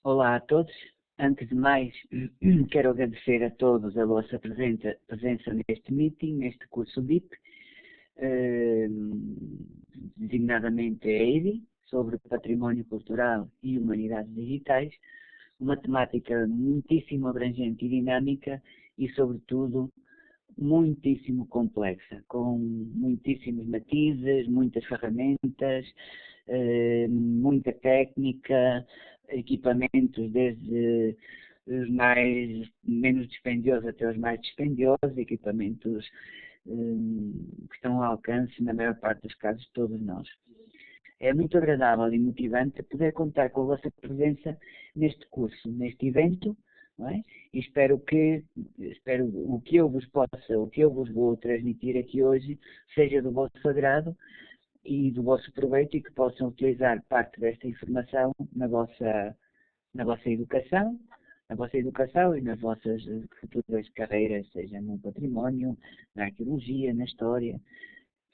Olá a todos. Antes de mais, quero agradecer a todos a vossa presença neste meeting, neste curso BIP, designadamente a EIDI, sobre património cultural e humanidades digitais, uma temática muitíssimo abrangente e dinâmica e, sobretudo, muitíssimo complexa, com muitíssimos matizes, muitas ferramentas, muita técnica, equipamentos desde os mais menos dispendiosos até os mais dispendiosos, equipamentos que estão ao alcance, na maior parte dos casos, de todos nós. É muito agradável e motivante poder contar com a vossa presença neste curso, neste evento, não é? E espero o que eu vos vou transmitir aqui hoje seja do vosso agrado e do vosso proveito e que possam utilizar parte desta informação na vossa educação, e nas vossas futuras carreiras, seja no património, na arqueologia, na história.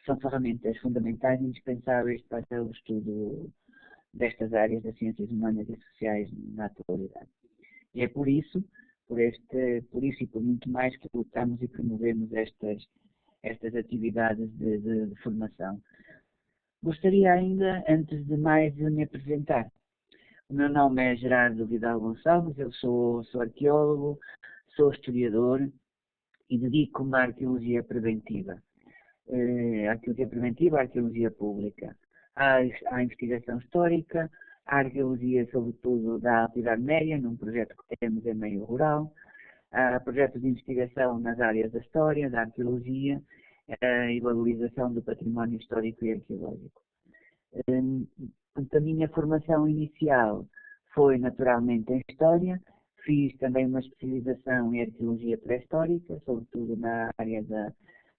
São ferramentas fundamentais e indispensáveis para o estudo destas áreas das ciências humanas e sociais na atualidade. E é por isso e por muito mais que lutamos e promovemos estas atividades de formação. Gostaria ainda, antes de mais, de me apresentar. O meu nome é Gerardo Vidal Gonçalves, eu sou arqueólogo, sou historiador e dedico-me à arqueologia preventiva. A arqueologia pública, à investigação histórica, à arqueologia, sobretudo, da Alta Idade Média, num projeto que temos em meio rural, a projetos de investigação nas áreas da história, da arqueologia e valorização do património histórico e arqueológico. A minha formação inicial foi naturalmente em História, fiz também uma especialização em Arqueologia Pré-Histórica, sobretudo na área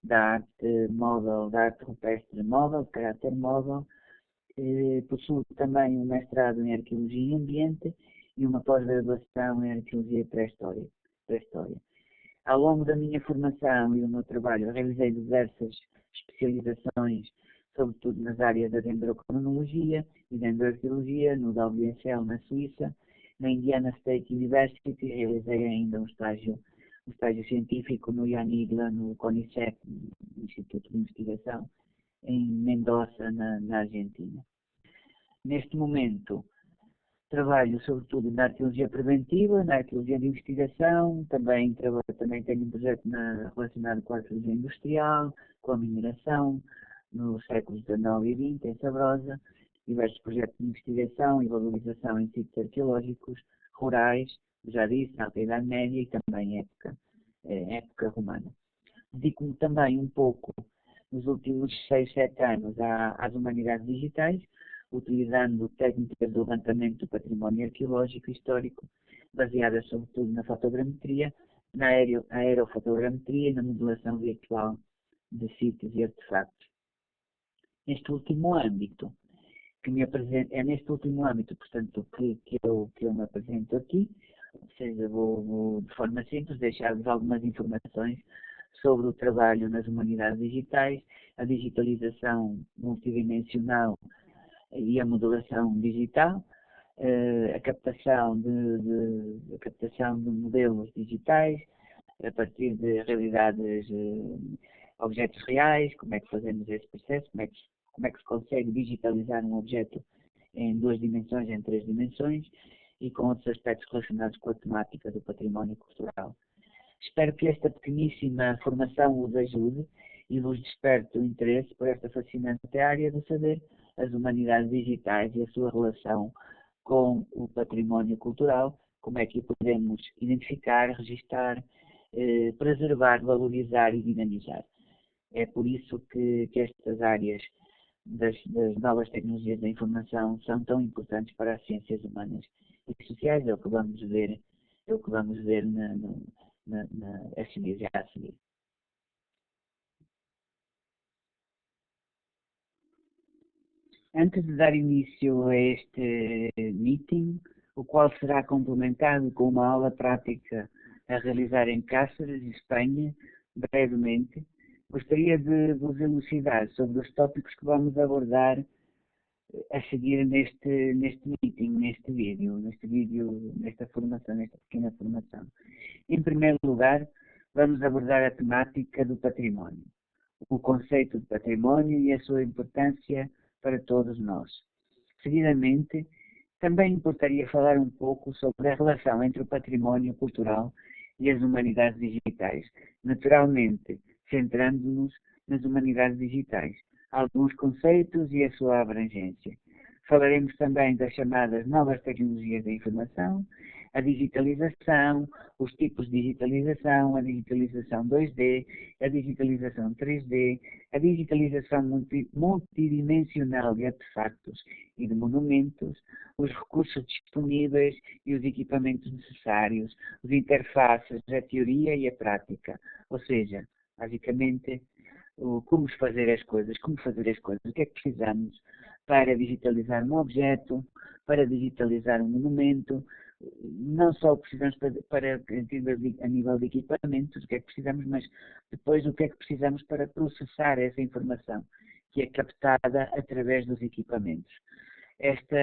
da arte móvel, da arte rupestre móvel, de caráter móvel. Possuo também um mestrado em Arqueologia e Ambiente e uma pós-graduação em Arqueologia Pré-História. Ao longo da minha formação e do meu trabalho, realizei diversas especializações, sobretudo nas áreas da dendrocronologia e dendroarqueologia, no Dalbiensel, na Suíça. Na Indiana State University, realizei ainda um estágio científico no IANIGLA, no CONICET, Instituto de Investigação, em Mendoza, na Argentina. Neste momento, trabalho sobretudo na arqueologia preventiva, na arqueologia de investigação, também tenho um projeto relacionado com a arqueologia industrial, com a mineração, nos séculos XIX e XX, em Sabrosa, diversos projetos de investigação e valorização em sítios arqueológicos, rurais, já disse, na Alta Idade Média e também época romana. Dedico-me também um pouco, nos últimos 6, 7 anos, às humanidades digitais, utilizando técnicas de levantamento do património arqueológico e histórico, baseadas sobretudo na fotogrametria, na aerofotogrametria e na modelação virtual de sítios e artefactos. Neste último âmbito, portanto, que eu me apresento aqui, ou seja, vou de forma simples deixar-vos algumas informações sobre o trabalho nas humanidades digitais, a digitalização multidimensional e a modelação digital, a captação de modelos digitais a partir de realidades, objetos reais, como é que fazemos esse processo, como é que se consegue digitalizar um objeto em 2 dimensões, em 3 dimensões, e com outros aspectos relacionados com a temática do património cultural. Espero que esta pequeníssima formação vos ajude e vos desperte o interesse por esta fascinante área do saber, as humanidades digitais e a sua relação com o património cultural, como é que o podemos identificar, registar, preservar, valorizar e dinamizar. É por isso que estas áreas das novas tecnologias da informação são tão importantes para as ciências humanas e sociais, é o que vamos ver já a seguir. Antes de dar início a este meeting, o qual será complementado com uma aula prática a realizar em Cáceres, Espanha, brevemente, gostaria de vos elucidar sobre os tópicos que vamos abordar a seguir neste meeting, neste vídeo, nesta formação, nesta pequena formação. Em primeiro lugar, vamos abordar a temática do património, o conceito de património e a sua importância para todos nós. Seguidamente, também importaria falar um pouco sobre a relação entre o património cultural e as humanidades digitais, naturalmente centrando-nos nas humanidades digitais, alguns conceitos e a sua abrangência. Falaremos também das chamadas novas tecnologias da informação, a digitalização, os tipos de digitalização, a digitalização 2D, a digitalização 3D, a digitalização multidimensional de artefactos e de monumentos, os recursos disponíveis e os equipamentos necessários, as interfaces, a teoria e a prática, ou seja, basicamente, como fazer as coisas, o que é que precisamos para digitalizar um objeto, para digitalizar um monumento, não só precisamos para a nível de equipamentos, o que é que precisamos, mas depois o que é que precisamos para processar essa informação que é captada através dos equipamentos. Este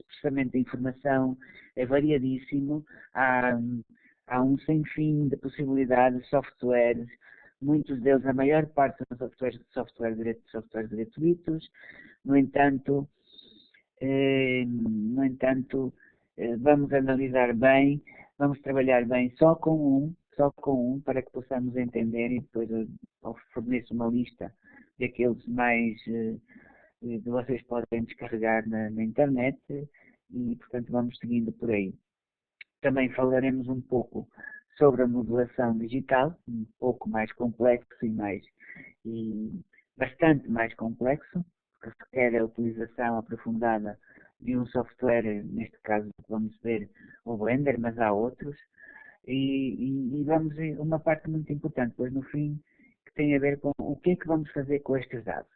processamento de informação é variadíssimo, há um sem fim de possibilidades, softwares, muitos deles, a maior parte são softwares gratuitos. No entanto, vamos analisar bem, vamos trabalhar bem só com um, para que possamos entender, e depois eu forneço uma lista daqueles mais que vocês podem descarregar na internet, e portanto vamos seguindo por aí. Também falaremos um pouco sobre a modelação digital, um pouco mais complexo e bastante mais complexo, porque requer a utilização aprofundada de um software, neste caso vamos ver o Blender, mas há outros, e vamos ver uma parte muito importante, pois no fim, que tem a ver com o que é que vamos fazer com estes dados.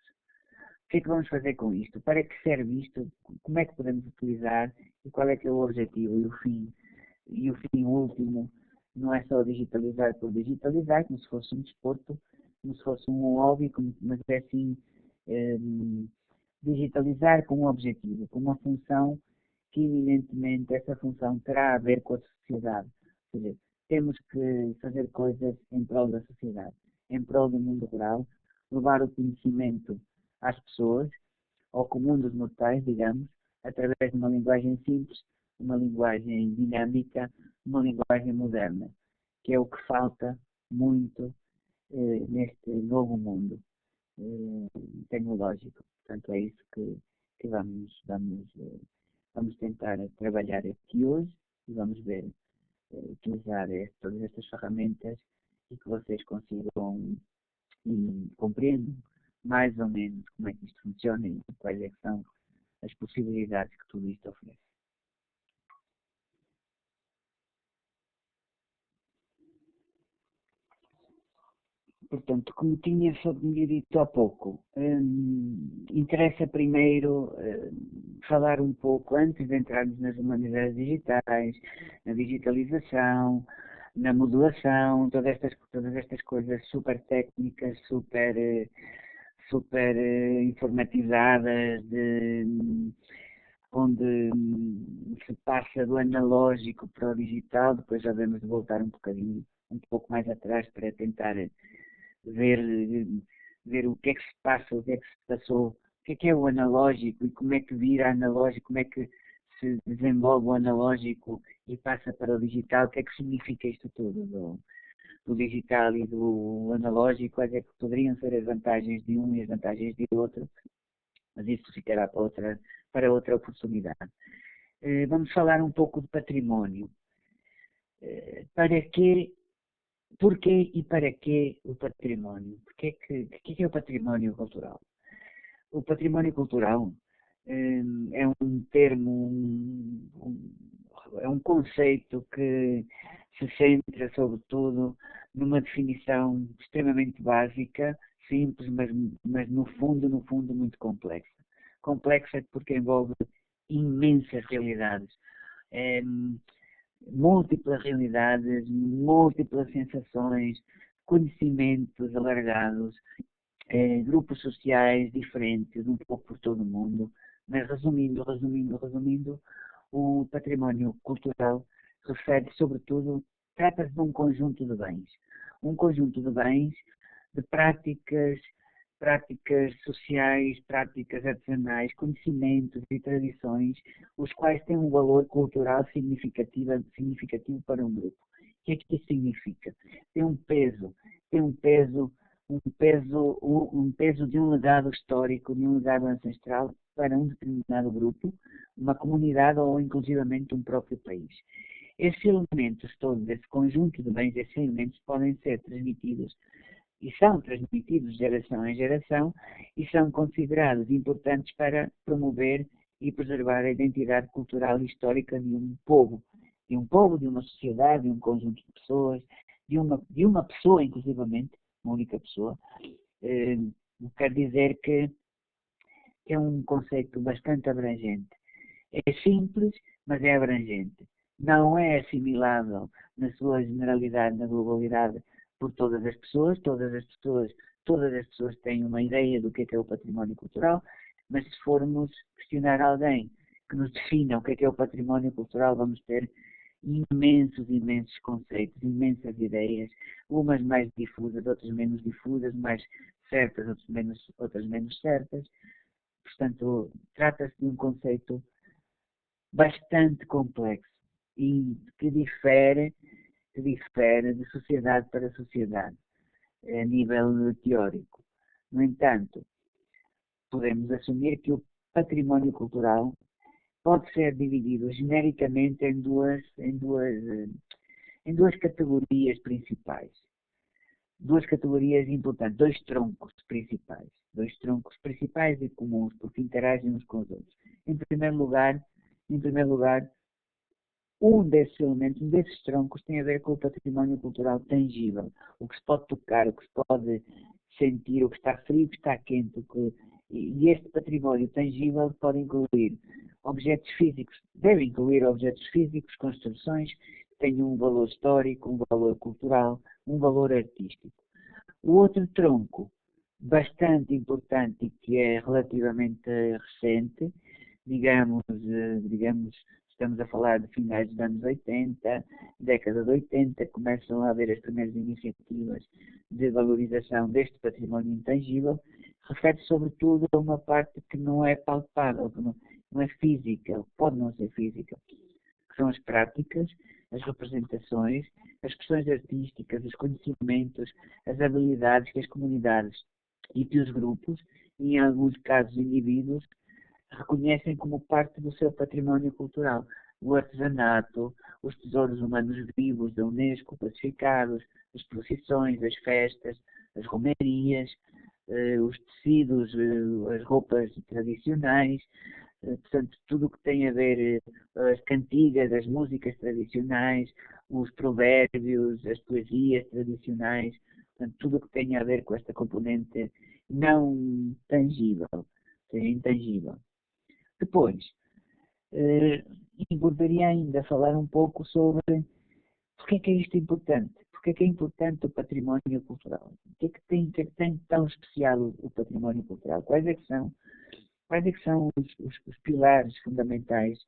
O que é que vamos fazer com isto? Para que serve isto? Como é que podemos utilizar? E qual é que é o objetivo e o fim? E o fim último não é só digitalizar por digitalizar, como se fosse um desporto, como se fosse um hobby, mas é assim, digitalizar com um objetivo, com uma função que evidentemente essa função terá a ver com a sociedade. Ou seja, temos que fazer coisas em prol da sociedade, em prol do mundo rural, levar o conhecimento às pessoas, ao comum dos mortais, digamos, através de uma linguagem simples, uma linguagem dinâmica, uma linguagem moderna, que é o que falta muito neste novo mundo tecnológico. Portanto, é isso que vamos tentar trabalhar aqui hoje, e vamos ver, utilizar todas estas ferramentas e que vocês consigam e compreendam mais ou menos como é que isto funciona e quais é que são as possibilidades que tudo isto oferece. Portanto, como tinha dito há pouco, interessa primeiro falar um pouco, antes de entrarmos nas humanidades digitais, na digitalização, na modulação, todas estas coisas super técnicas, super informatizadas, onde se passa do analógico para o digital. Depois já vamos voltar um pouco mais atrás para tentar ver o que é que se passa, o que é que se passou, o que é o analógico e como é que vira analógico, como é que se desenvolve o analógico e passa para o digital, o que é que significa isto tudo do digital e do analógico, quais é que poderiam ser as vantagens de um e as vantagens de outro, mas isso ficará para outra oportunidade. Vamos falar um pouco de património. Porquê e para que o património? O que é o património cultural? O património cultural é um termo, é um conceito que se centra, sobretudo, numa definição extremamente básica, simples, mas no fundo, muito complexa. Complexa porque envolve imensas realidades. Múltiplas realidades, múltiplas sensações, conhecimentos alargados, grupos sociais diferentes, um pouco por todo o mundo, mas resumindo, o património cultural refere sobretudo, trata-se de um conjunto de bens. Um conjunto de bens, de práticas sociais, práticas artesanais, conhecimentos e tradições, os quais têm um valor cultural significativo para um grupo. O que é que isso significa? Tem um peso, um peso de um legado histórico, de um legado ancestral para um determinado grupo, uma comunidade ou inclusivamente um próprio país. Esses elementos todos, esse conjunto de bens, esses elementos podem ser transmitidos e são transmitidos de geração em geração e são considerados importantes para promover e preservar a identidade cultural e histórica de um povo, de uma sociedade, de um conjunto de pessoas, de uma pessoa, inclusivamente, uma única pessoa. Quer dizer que é um conceito bastante abrangente. É simples, mas é abrangente. Não é assimilável na sua generalidade, na globalidade, por todas as pessoas. Todas as pessoas têm uma ideia do que é o património cultural, mas se formos questionar alguém que nos defina o que é o património cultural, vamos ter imensos conceitos, imensas ideias, umas mais difusas, outras menos difusas, mais certas, outras menos certas. Portanto, trata-se de um conceito bastante complexo e que difere de sociedade para sociedade, a nível teórico. No entanto, podemos assumir que o património cultural pode ser dividido genericamente em duas categorias principais. Duas categorias importantes, dois troncos principais e comuns, porque interagem uns com os outros. Em primeiro lugar, um desses elementos, um desses troncos tem a ver com o património cultural tangível, o que se pode tocar, o que se pode sentir, o que está frio, o que está quente, e este património tangível pode incluir objetos físicos, deve incluir objetos físicos, construções que tenham um valor histórico, um valor cultural, um valor artístico. O outro tronco, bastante importante e que é relativamente recente, digamos, estamos a falar de finais dos anos 80, década de 80, começam a haver as primeiras iniciativas de valorização deste património intangível, refere-se sobretudo a uma parte que não é palpável, que não é física, pode não ser física, que são as práticas, as representações, as expressões artísticas, os conhecimentos, as habilidades que as comunidades e que os grupos, e em alguns casos indivíduos, reconhecem como parte do seu património cultural. O artesanato, os tesouros humanos vivos da Unesco, classificados, as procissões, as festas, as romarias, os tecidos, as roupas tradicionais, portanto, tudo o que tem a ver, as cantigas, as músicas tradicionais, os provérbios, as poesias tradicionais, portanto, tudo o que tem a ver com esta componente não tangível, seja intangível. Depois, gostaria ainda falar um pouco sobre porque é que é isto importante, porque é que é importante o património cultural, o que é que tem de tão especial o património cultural, quais é que são os pilares fundamentais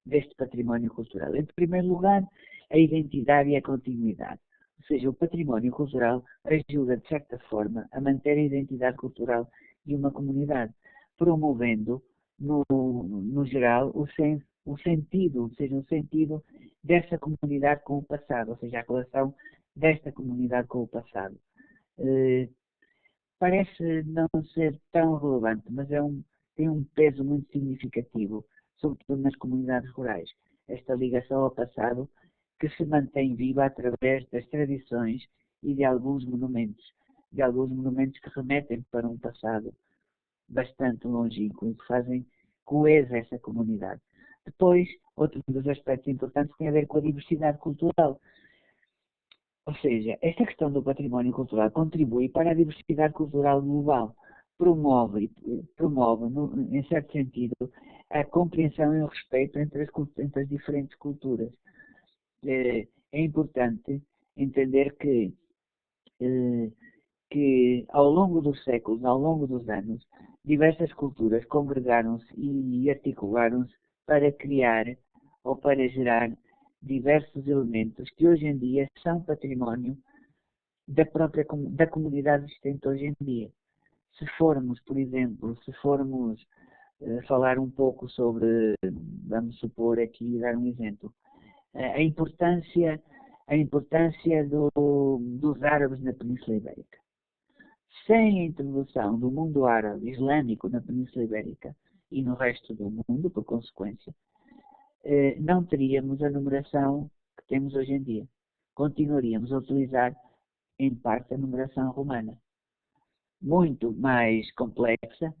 deste património cultural. Em primeiro lugar, a identidade e a continuidade. Ou seja, o património cultural ajuda, de certa forma, a manter a identidade cultural de uma comunidade, promovendo, no geral, o sentido, ou seja, o sentido dessa comunidade com o passado, ou seja, a relação desta comunidade com o passado. Parece não ser tão relevante, mas tem um peso muito significativo, sobretudo nas comunidades rurais. Esta ligação ao passado que se mantém viva através das tradições e de alguns monumentos que remetem para um passado bastante longínquo e que fazem coesa essa comunidade. Depois, outro dos aspectos importantes tem a ver com a diversidade cultural. Ou seja, esta questão do património cultural contribui para a diversidade cultural global, promove em certo sentido, a compreensão e o respeito entre as diferentes culturas. É importante entender que que ao longo dos séculos, ao longo dos anos, diversas culturas congregaram-se e articularam-se para criar ou para gerar diversos elementos que hoje em dia são património da comunidade existente hoje em dia. Se formos, por exemplo, falar um pouco sobre, vamos supor aqui, dar um exemplo, a importância dos árabes na Península Ibérica. Sem a introdução do mundo árabe islâmico na Península Ibérica e no resto do mundo, por consequência, não teríamos a numeração que temos hoje em dia. Continuaríamos a utilizar, em parte, a numeração romana. Muito mais complexa,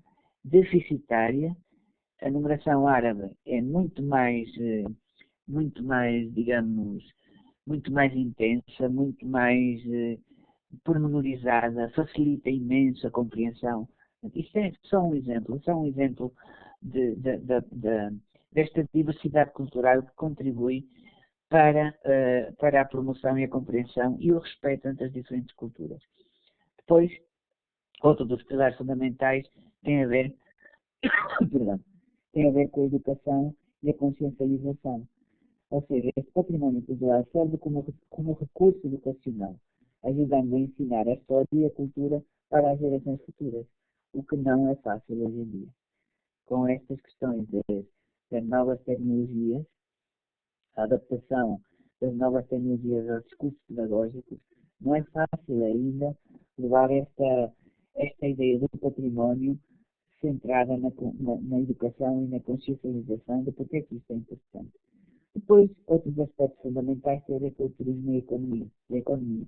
deficitária. A numeração árabe é muito mais, digamos, muito mais intensa, muito mais pormenorizada, facilita imenso a compreensão. Isto é só um exemplo desta diversidade cultural que contribui para a promoção e a compreensão e o respeito entre as diferentes culturas. Depois, outro dos pilares fundamentais tem a ver, tem a ver com a educação e a consciencialização. Ou seja, este património cultural serve como recurso educacional, ajudando a ensinar a história e a cultura para as gerações futuras, o que não é fácil hoje em dia. Com estas questões das novas tecnologias, a adaptação das novas tecnologias aos discursos pedagógicos, não é fácil ainda levar esta ideia do património centrada na educação e na consciencialização de porque é que isto é importante. Depois, outros aspectos fundamentais têm a ver com o turismo e a economia.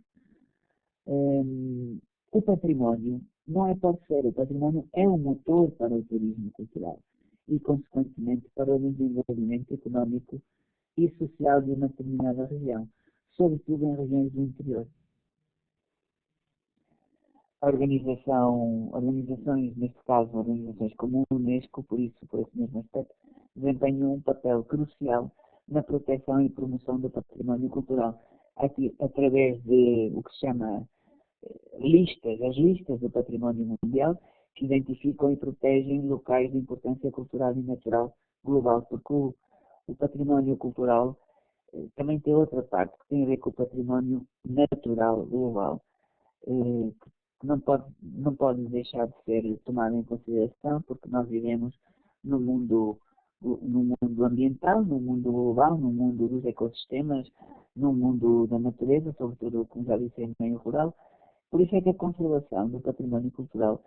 O património pode ser, o património é um motor para o turismo cultural e, consequentemente, para o desenvolvimento económico e social de uma determinada região, sobretudo em regiões do interior. Organizações, neste caso, organizações como a Unesco, por esse mesmo aspecto, desempenham um papel crucial na proteção e promoção do património cultural, através de o que se chama as listas do património mundial, que identificam e protegem locais de importância cultural e natural global, porque o património cultural também tem outra parte, que tem a ver com o património natural global, que não pode deixar de ser tomado em consideração, porque nós vivemos no mundo ambiental, no mundo global, no mundo dos ecossistemas, no mundo da natureza, sobretudo, como já disse, em meio rural. Por isso é que a conservação do património cultural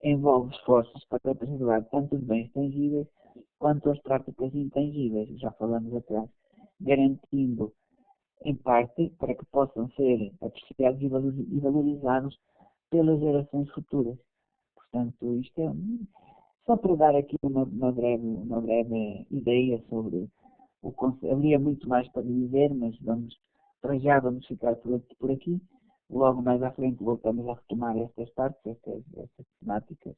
envolve esforços para preservar tanto os bens tangíveis quanto as práticas intangíveis, já falamos atrás, garantindo, em parte, para que possam ser apreciados e valorizados pelas gerações futuras. Portanto, isto é só para dar aqui uma breve ideia sobre o conceito. Havia muito mais para dizer, mas vamos ficar por aqui. Logo mais à frente voltamos a retomar estas partes, estas temáticas,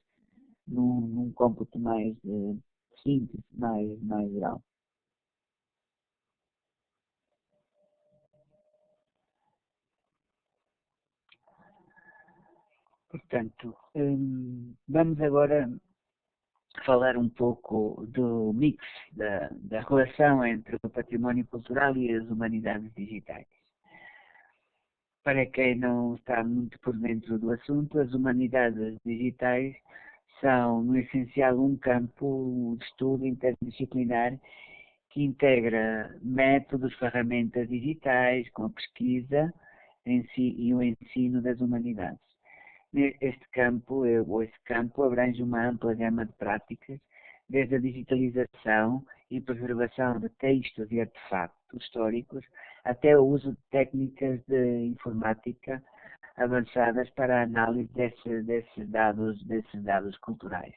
num cômputo mais síntese, mais geral. Portanto, vamos agora falar um pouco do mix, da relação entre o património cultural e as humanidades digitais. Para quem não está muito por dentro do assunto, as humanidades digitais são, no essencial, um campo de estudo interdisciplinar que integra métodos, ferramentas digitais com a pesquisa e o ensino das humanidades. Esse campo abrange uma ampla gama de práticas, desde a digitalização e preservação de textos e artefactos históricos, até o uso de técnicas de informática avançadas para a análise desses dados culturais.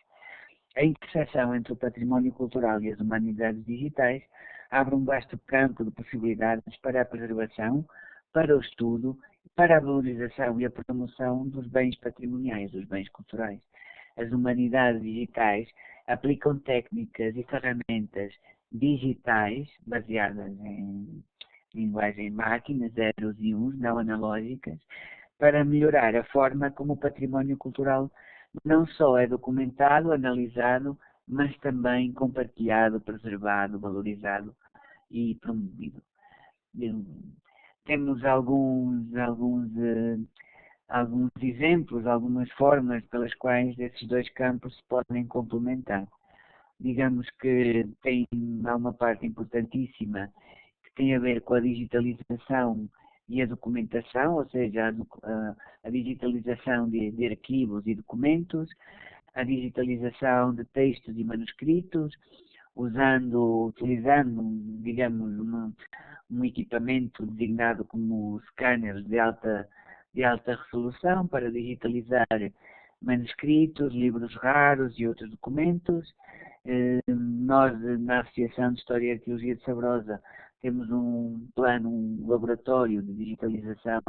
A interseção entre o património cultural e as humanidades digitais abre um vasto campo de possibilidades para a preservação, para o estudo, para a valorização e a promoção dos bens patrimoniais, dos bens culturais. As humanidades digitais aplicam técnicas e ferramentas digitais baseadas em linguagem máquina, zeros e uns, não analógicas, para melhorar a forma como o património cultural não só é documentado, analisado, mas também compartilhado, preservado, valorizado e promovido. Temos alguns exemplos, algumas formas pelas quais esses dois campos se podem complementar. Digamos que há uma parte importantíssima que tem a ver com a digitalização e a documentação, ou seja, a digitalização de arquivos e documentos, a digitalização de textos e manuscritos, utilizando, digamos, um equipamento designado como scanners de alta resolução para digitalizar manuscritos, livros raros e outros documentos. Nós, na Associação de História e Arqueologia de Sabrosa, temos um laboratório de digitalização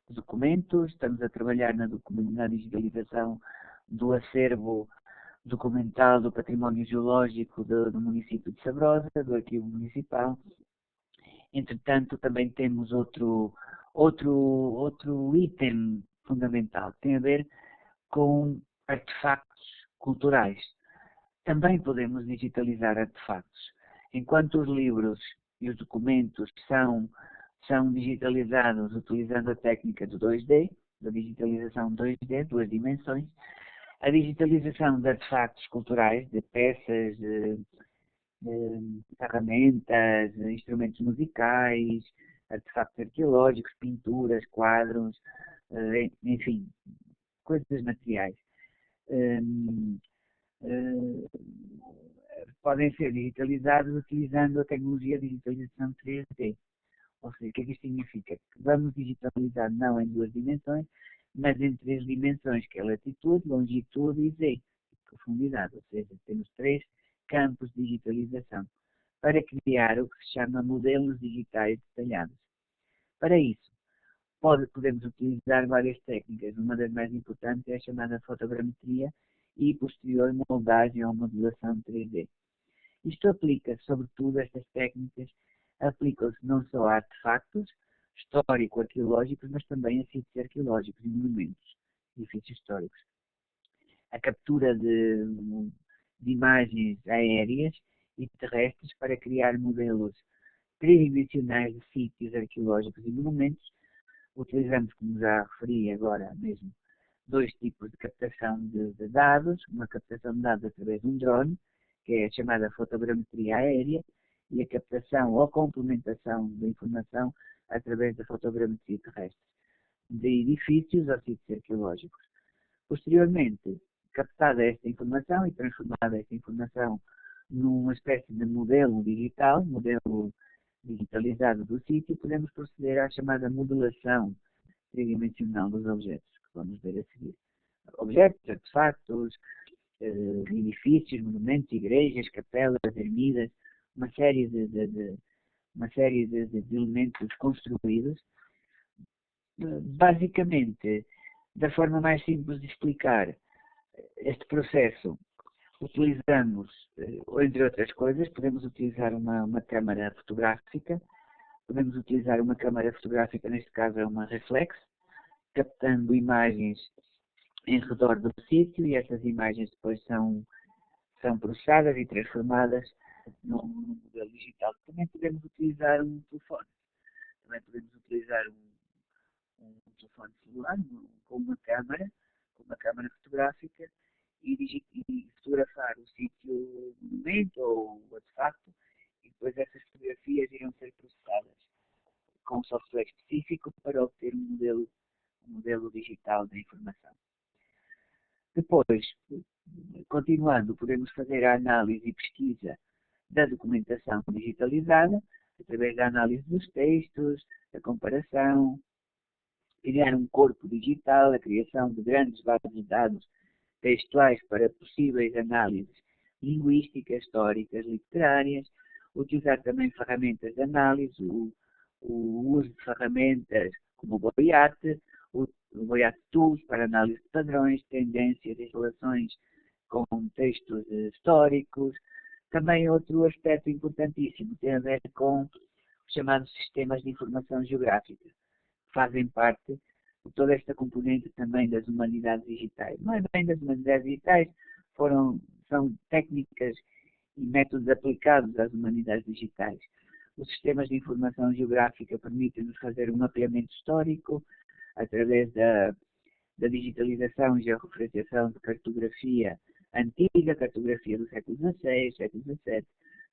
de documentos. Estamos a trabalhar na digitalização do acervo documental do património geológico do município de Sabrosa, do arquivo municipal. Entretanto, também temos outro item fundamental, que tem a ver com artefactos culturais. Também podemos digitalizar artefactos. Enquanto os livros e os documentos são digitalizados utilizando a técnica do 2D, da digitalização 2D, duas dimensões, a digitalização de artefactos culturais, de peças, de ferramentas, instrumentos musicais, artefactos arqueológicos, pinturas, quadros, enfim, coisas materiais. Podem ser digitalizados utilizando a tecnologia de digitalização 3D. Ou seja, o que é que isto significa? Que vamos digitalizar não em duas dimensões, mas em três dimensões, que é latitude, longitude e Z, profundidade. Ou seja, temos três campos de digitalização para criar o que se chama modelos digitais detalhados. Para isso, podemos utilizar várias técnicas. Uma das mais importantes é a chamada fotogrametria e posterior moldagem ou modelação 3D. Isto aplica-se, sobretudo, estas técnicas aplicam-se não só a artefactos histórico-arqueológicos, mas também a sítios arqueológicos e monumentos, edifícios históricos. A captura de imagens aéreas e terrestres para criar modelos tridimensionais de sítios arqueológicos e monumentos. Utilizamos, como já referi agora mesmo, dois tipos de captação de dados, uma captação de dados através de um drone, que é a chamada fotogrametria aérea, e a captação ou complementação da informação através da fotogrametria terrestre, de edifícios ou sítios arqueológicos. Posteriormente, captada esta informação e transformada esta informação numa espécie de modelo digital, modelo digitalizado do sítio, podemos proceder à chamada modelação tridimensional dos objetos, que vamos ver a seguir. Objetos, artefactos, edifícios, monumentos, igrejas, capelas, ermidas, uma série de elementos construídos. Basicamente, da forma mais simples de explicar este processo, utilizamos, entre outras coisas, podemos utilizar uma câmara fotográfica. Podemos utilizar uma câmara fotográfica, neste caso é uma reflex, captando imagens em redor do sítio, e essas imagens depois são processadas e transformadas num modelo digital. Também podemos utilizar um telefone. Também podemos utilizar um telefone celular com uma câmara fotográfica e fotografar o sítio, o monumento ou o artefacto, e depois essas fotografias irão ser processadas com um software específico para obter um modelo digital da informação. Depois, continuando, podemos fazer a análise e pesquisa da documentação digitalizada, através da análise dos textos, da comparação, criar um corpo digital, a criação de grandes bases de dados textuais para possíveis análises linguísticas, históricas, literárias, utilizar também ferramentas de análise, o uso de ferramentas como o Boiate, o Boiate Tools para análise de padrões, tendências e relações com textos históricos. Também outro aspecto importantíssimo tem a ver com os chamados sistemas de informação geográfica, que fazem parte toda esta componente também das humanidades digitais. Não é bem das humanidades digitais, são técnicas e métodos aplicados às humanidades digitais. Os sistemas de informação geográfica permitem-nos fazer um mapeamento histórico através da digitalização e georreferenciação de cartografia antiga, cartografia do século XVI, século XVII,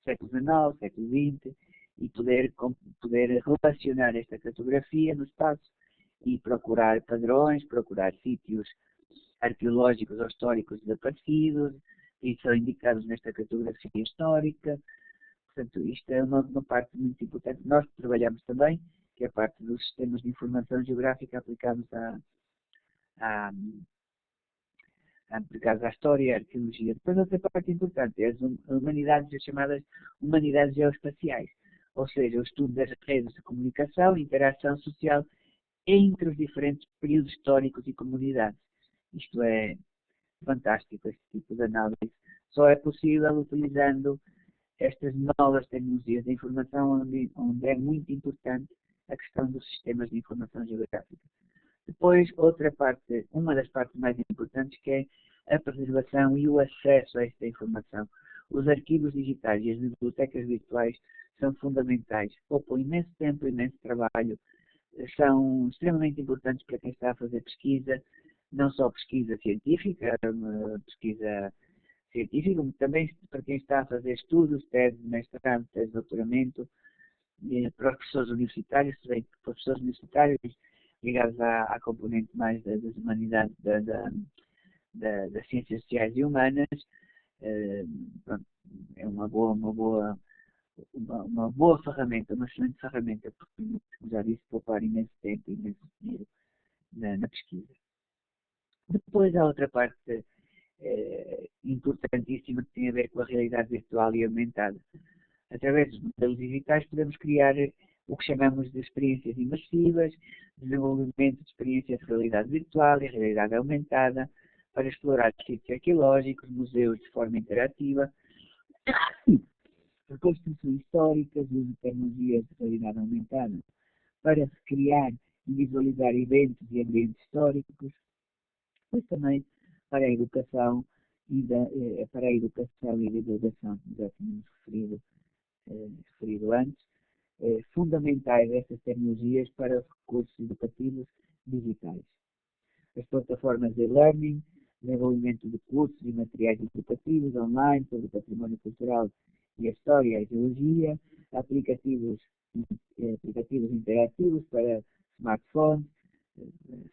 século XIX, século XX, e poder relacionar esta cartografia no espaço e procurar padrões, procurar sítios arqueológicos ou históricos desaparecidos, e são indicados nesta cartografia histórica. Portanto, isto é uma parte muito importante. Nós trabalhamos também, que é a parte dos sistemas de informação geográfica aplicados aplicados à história e à arqueologia. Depois, outra parte importante é as humanidades, as chamadas humanidades geoespaciais, ou seja, o estudo das redes de comunicação e interação social entre os diferentes períodos históricos e comunidades. Isto é fantástico, este tipo de análise. Só é possível utilizando estas novas tecnologias de informação, onde é muito importante a questão dos sistemas de informação geográfica. Depois, uma das partes mais importantes, que é a preservação e o acesso a esta informação. Os arquivos digitais e as bibliotecas virtuais são fundamentais, poupam imenso tempo, imenso trabalho, são extremamente importantes para quem está a fazer pesquisa, não só pesquisa científica, mas também para quem está a fazer estudos, tese de mestrado, tese de doutoramento, para os professores universitários, para os professores universitários ligados à componente mais das humanidades, das ciências sociais e humanas. Pronto, é uma boa ferramenta, uma excelente ferramenta, porque, como já disse, poupar imenso tempo e imenso dinheiro na pesquisa. Depois há outra parte importantíssima que tem a ver com a realidade virtual e aumentada. Através dos modelos digitais podemos criar o que chamamos de experiências imersivas, desenvolvimento de experiências de realidade virtual e realidade aumentada, para explorar sítios arqueológicos, museus de forma interativa, reconstruções históricas e uso de tecnologias de realidade aumentada, para recriar e visualizar eventos e ambientes históricos, mas também para a educação e divulgação, como já tínhamos referido antes, fundamentais estas tecnologias para os recursos educativos digitais. As plataformas de e-learning, desenvolvimento de cursos e materiais educativos online sobre o património cultural e a história e a geologia, aplicativos interativos para smartphones,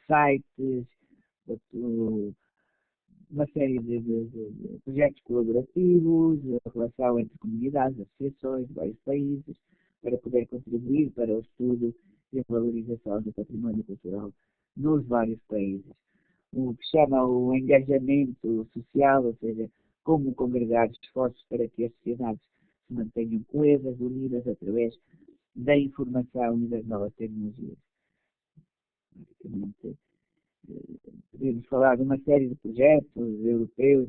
sites, uma série de projetos colaborativos, a relação entre comunidades, associações de vários países, para poder contribuir para o estudo e a valorização do património cultural nos vários países. O que chama o engajamento social, ou seja, como congregar esforços para que as sociedades se mantenham coesas, unidas através da informação e das novas tecnologias. Basicamente, podemos falar de uma série de projetos europeus,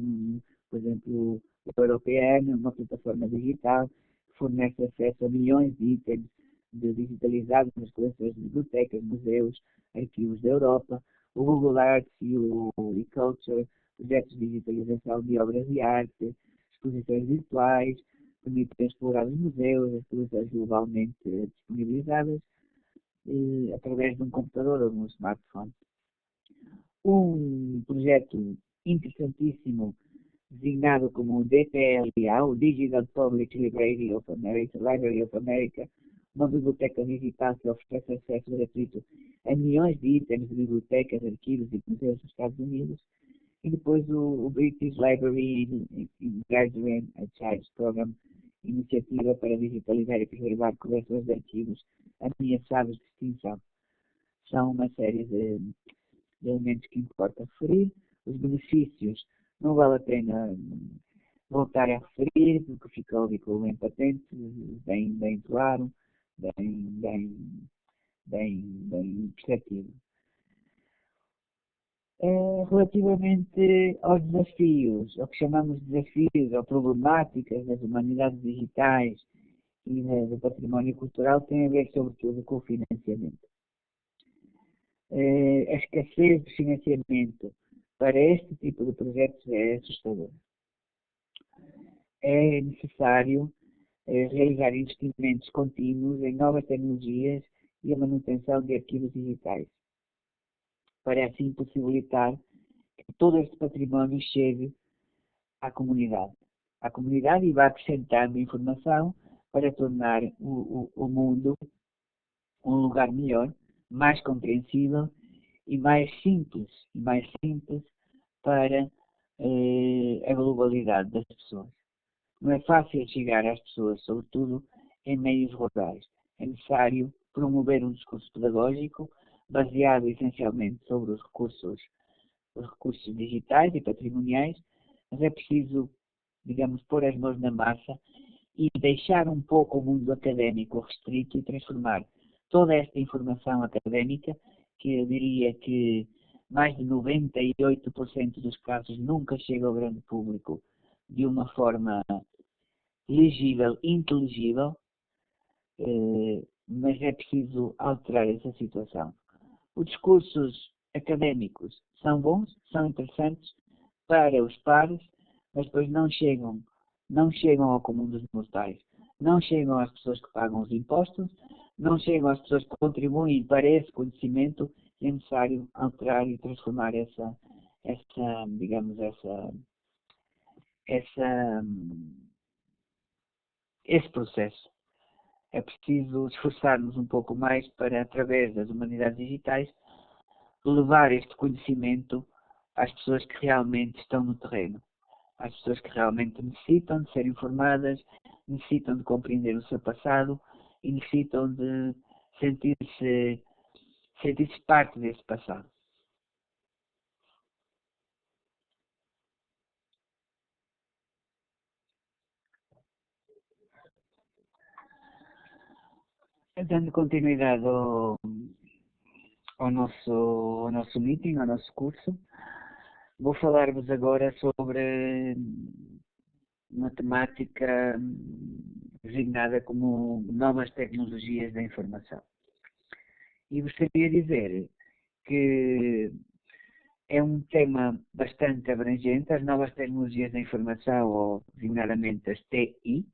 por exemplo, o Europeano, uma plataforma digital que fornece acesso a milhões de itens digitalizados nas coleções de bibliotecas, museus, arquivos da Europa, o Google Arts e o eCulture, projetos de digitalização de obras de arte, exposições virtuais, permitem explorar os museus, as coleções globalmente disponibilizadas através de um computador ou de um smartphone. Um projeto interessantíssimo, designado como o DPLA, o Digital Public Library of America, uma biblioteca digital que oferece acesso gratuito a milhões de itens de bibliotecas, arquivos e museus dos Estados Unidos. E depois o British Library in Graduate Archives Program, iniciativa para digitalizar e preservar coleções de arquivos ameaçados de extinção. São uma série de elementos que importa referir. Os benefícios não vale a pena voltar a referir, porque ficou bem patente, bem claro, bem perceptível. Relativamente aos desafios, ao que chamamos de desafios ou problemáticas das humanidades digitais e do património cultural, tem a ver sobretudo com o financiamento. A escassez de financiamento para este tipo de projetos é assustadora. É necessário realizar investimentos contínuos em novas tecnologias e a manutenção de arquivos digitais, para assim possibilitar que todo este património chegue à comunidade. À comunidade e vá acrescentando informação para tornar o mundo um lugar melhor, mais compreensível e mais simples para a globalidade das pessoas. Não é fácil chegar às pessoas, sobretudo em meios rurais. É necessário promover um discurso pedagógico baseado essencialmente sobre os recursos digitais e patrimoniais, mas é preciso, digamos, pôr as mãos na massa e deixar um pouco o mundo académico restrito e transformar toda esta informação académica, que eu diria que mais de 98% dos casos nunca chega ao grande público de uma forma legível, inteligível, mas é preciso alterar essa situação. Os discursos académicos são bons, são interessantes para os pares, mas depois não chegam ao comum dos mortais, não chegam às pessoas que pagam os impostos, não chegam às pessoas que contribuem para esse conhecimento, e é necessário alterar e transformar essa, esse processo. É preciso esforçar-nos um pouco mais para, através das humanidades digitais, levar este conhecimento às pessoas que realmente estão no terreno, às pessoas que realmente necessitam de ser informadas, necessitam de compreender o seu passado e necessitam de sentir-se parte desse passado. Dando continuidade ao nosso meeting, ao nosso curso, vou falar-vos agora sobre uma temática designada como novas tecnologias da informação. E gostaria de dizer que é um tema bastante abrangente. As novas tecnologias da informação, ou designadamente as TI,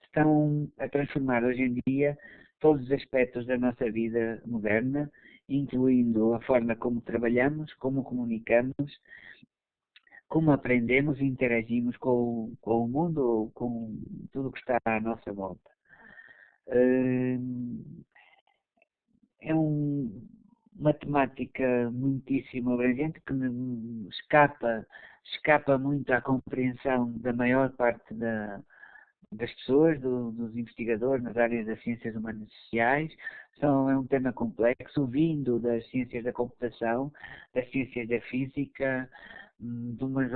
estão a transformar hoje em dia todos os aspectos da nossa vida moderna, incluindo a forma como trabalhamos, como comunicamos, como aprendemos e interagimos com o mundo, com tudo o que está à nossa volta. É uma temática muitíssimo abrangente que escapa muito à compreensão da maior parte das pessoas, dos investigadores nas áreas das ciências humanas e sociais. É um tema complexo, vindo das ciências da computação, das ciências da física, de umas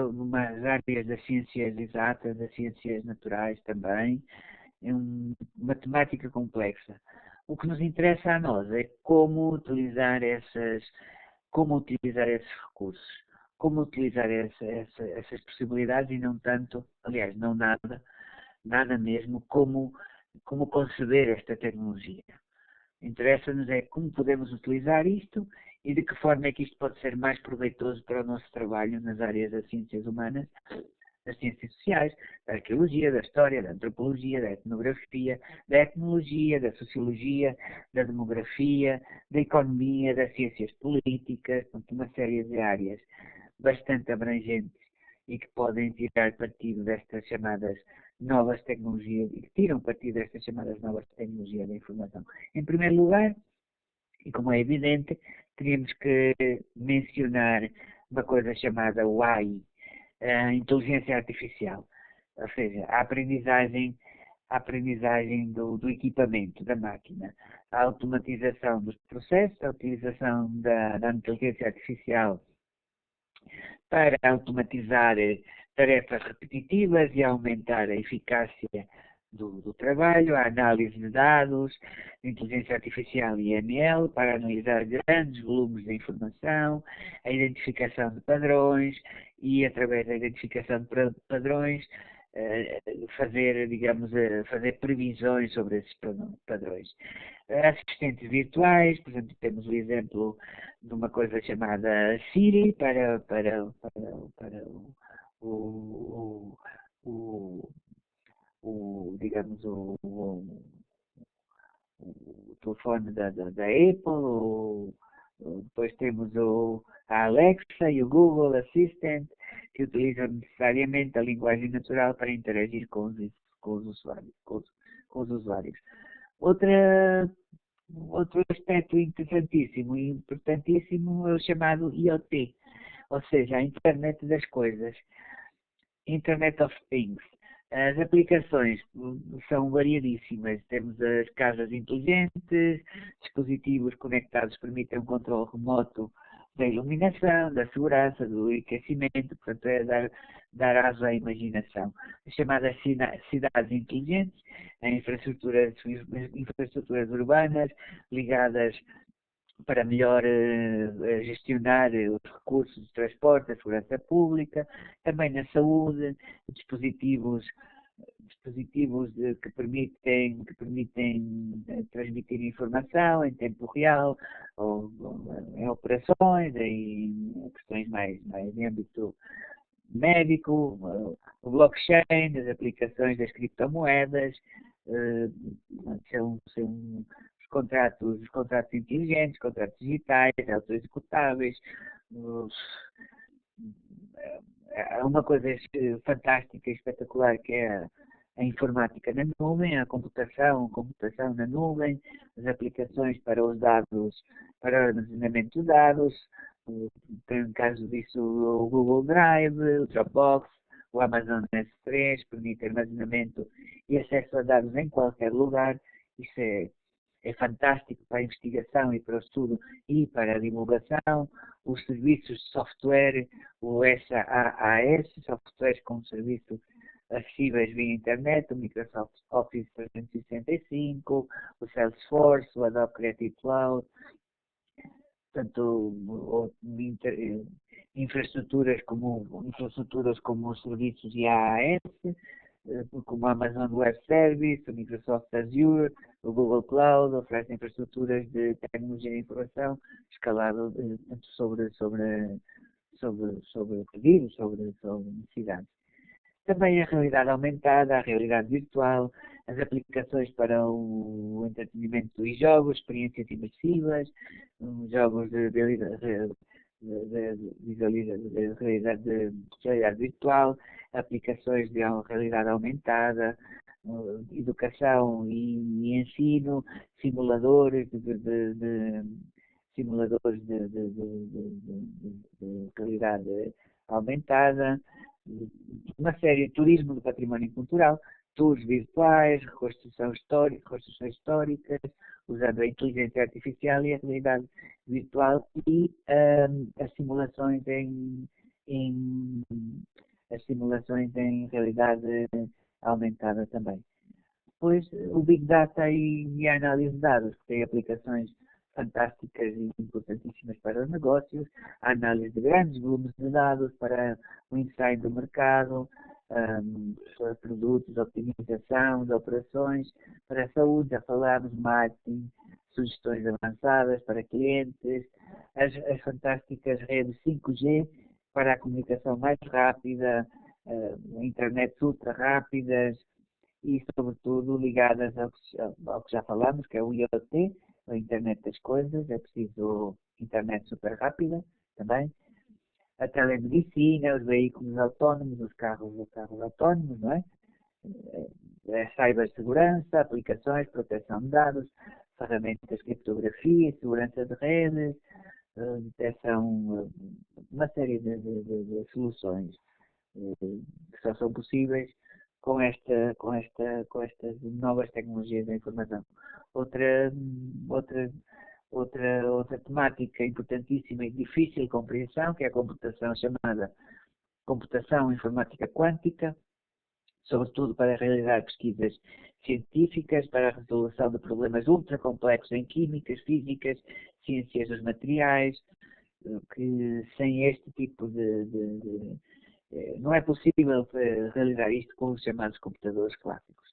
áreas das ciências exatas, das ciências naturais também. É uma temática complexa. O que nos interessa a nós é como utilizar esses recursos, como utilizar essas possibilidades e não tanto, aliás, não nada mesmo, como conceber esta tecnologia. Interessa-nos é como podemos utilizar isto e de que forma é que isto pode ser mais proveitoso para o nosso trabalho nas áreas das ciências humanas, das ciências sociais, da arqueologia, da história, da antropologia, da etnografia, da etnologia, da sociologia, da demografia, da economia, das ciências políticas, portanto, uma série de áreas bastante abrangentes e que podem tirar partido destas chamadas novas tecnologias e que tiram partido destas chamadas novas tecnologias da informação. Em primeiro lugar, e como é evidente, teríamos que mencionar uma coisa chamada AI, a inteligência artificial, ou seja, a aprendizagem do equipamento, da máquina, a automatização dos processos, a utilização da inteligência artificial para automatizar tarefas repetitivas e aumentar a eficácia do trabalho, a análise de dados, inteligência artificial e ML, para analisar grandes volumes de informação, a identificação de padrões e, através da identificação de padrões, fazer, digamos, fazer previsões sobre esses padrões. Assistentes virtuais, por exemplo, temos o exemplo de uma coisa chamada Siri para o, o, digamos, o telefone da Apple, depois temos a Alexa e o Google Assistant, que utilizam necessariamente a linguagem natural para interagir com os usuários. Com os usuários. Outro aspecto interessantíssimo e importantíssimo é o chamado IoT, ou seja, a Internet das Coisas, Internet of Things. As aplicações são variadíssimas. Temos as casas inteligentes, dispositivos conectados que permitem um controle remoto da iluminação, da segurança, do aquecimento, portanto é dar aso à imaginação. As chamadas cidades inteligentes, infraestruturas urbanas ligadas para melhor gestionar os recursos de transporte, a segurança pública, também na saúde, dispositivos que permitem transmitir informação em tempo real, ou em operações, em questões mais em âmbito médico, o blockchain, as aplicações das criptomoedas, são os contratos inteligentes, contratos digitais, autoexecutáveis. Há uma coisa fantástica e espetacular que é a informática na nuvem, a computação na nuvem, as aplicações para os dados, para o armazenamento de dados. Tem um caso disso o Google Drive, o Dropbox, o Amazon S3, permite armazenamento e acesso a dados em qualquer lugar. Isso é fantástico para a investigação e para o estudo e para a divulgação. Os serviços de software, o SaaS, softwares com serviço acessíveis via internet, o Microsoft Office 365, o Salesforce, o Adobe Creative Cloud, portanto, infraestruturas como os serviços IaaS, como a Amazon Web Service, o Microsoft Azure, o Google Cloud, oferecem infraestruturas de tecnologia de informação escalado sobre pedidos, sobre necessidades. Também a realidade aumentada, a realidade virtual, as aplicações para o entretenimento e jogos, experiências imersivas, jogos de realidade virtual, aplicações de realidade aumentada, educação e ensino, simuladores de realidade aumentada, uma série de turismo de património cultural, tours virtuais, reconstruções históricas, usando a inteligência artificial e a realidade virtual e as simulações em realidade aumentada também. Depois, o Big Data e a análise de dados, que tem aplicações fantásticas e importantíssimas para os negócios, a análise de grandes volumes de dados para o insight do mercado, para produtos, optimização de operações, para a saúde, já falámos, marketing, sugestões avançadas para clientes, as fantásticas redes 5G para a comunicação mais rápida, internet ultra rápidas e, sobretudo, ligadas ao que já falamos, que é o IoT, a internet das coisas, é preciso internet super rápida também. A telemedicina, os veículos autónomos, os carros autónomos, não é? A cibersegurança, aplicações, proteção de dados, ferramentas de criptografia, segurança de redes, detecção, uma série de soluções que só são possíveis com estas novas tecnologias da informação. Outra temática importantíssima e difícil de compreensão, que é a computação chamada computação informática quântica, sobretudo para realizar pesquisas científicas, para a resolução de problemas ultra complexos em químicas, físicas, ciências dos materiais, que sem este tipo Não é possível realizar isto com os chamados computadores clássicos.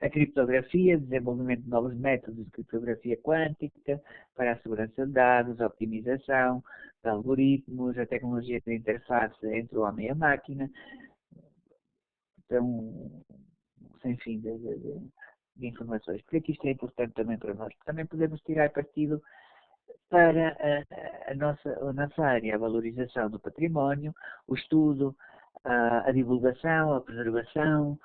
A criptografia, desenvolvimento de novos métodos de criptografia quântica para a segurança de dados, a optimização de algoritmos, a tecnologia de interface entre o homem e a máquina. Então, sem fim de informações. Por que isto é importante também para nós? Também podemos tirar partido para a nossa área, a valorização do património, o estudo, a divulgação, a preservação,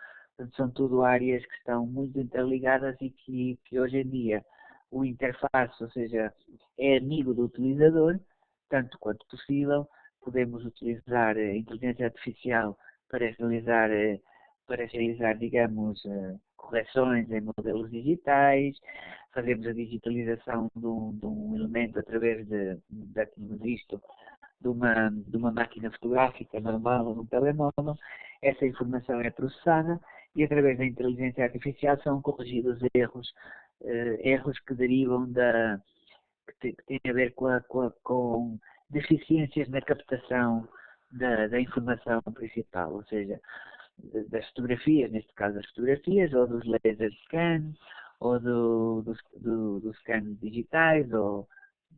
são tudo áreas que estão muito interligadas e que hoje em dia o interface, ou seja, é amigo do utilizador, tanto quanto possível, podemos utilizar a inteligência artificial para realizar, digamos, correções em modelos digitais, fazemos a digitalização de um elemento através de uma máquina fotográfica normal ou de um telemóvel. Essa informação é processada e através da inteligência artificial são corrigidos erros que derivam que têm a ver com deficiências na captação da informação principal, ou seja, das fotografias, neste caso das fotografias, ou dos laser scans, ou dos scans digitais, ou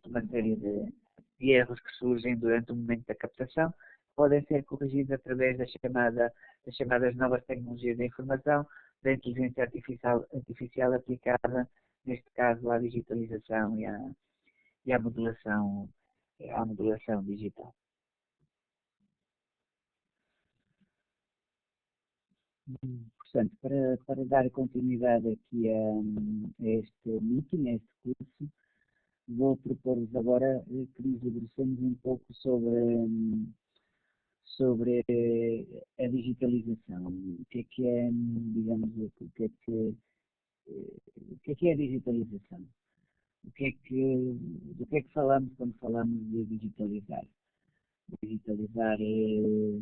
de uma série de erros que surgem durante o momento da captação, podem ser corrigidos através das chamadas novas tecnologias da informação, da inteligência artificial aplicada, neste caso, à digitalização e à modelação digital. Portanto, para dar continuidade aqui a este meeting, a este curso, vou propor-vos agora que nos debrucemos um pouco sobre a digitalização. O que é, digamos, o que é a digitalização? Do que é que falamos quando falamos de digitalizar? Digitalizar é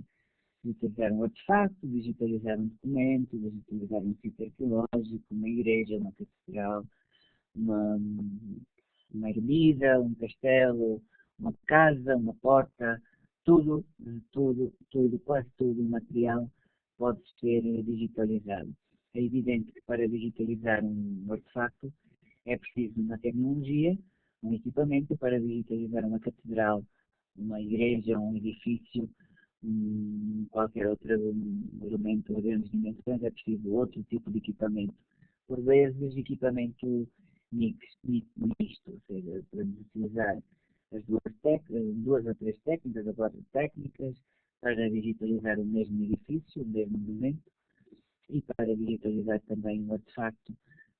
digitalizar um artefacto, digitalizar um documento, digitalizar um sítio arqueológico, uma igreja, uma catedral, uma, uma ermida, um castelo, uma casa, uma porta, quase tudo o material pode ser digitalizado. É evidente que para digitalizar um artefacto é preciso uma tecnologia, um equipamento. Para digitalizar uma catedral, uma igreja, um edifício, qualquer outro elemento de grandes dimensões, é preciso outro tipo de equipamento. Por vezes, equipamento misto, ou seja, podemos utilizar as duas ou três técnicas, ou quatro técnicas, para digitalizar o mesmo edifício, o mesmo monumento, e para digitalizar também um artefacto,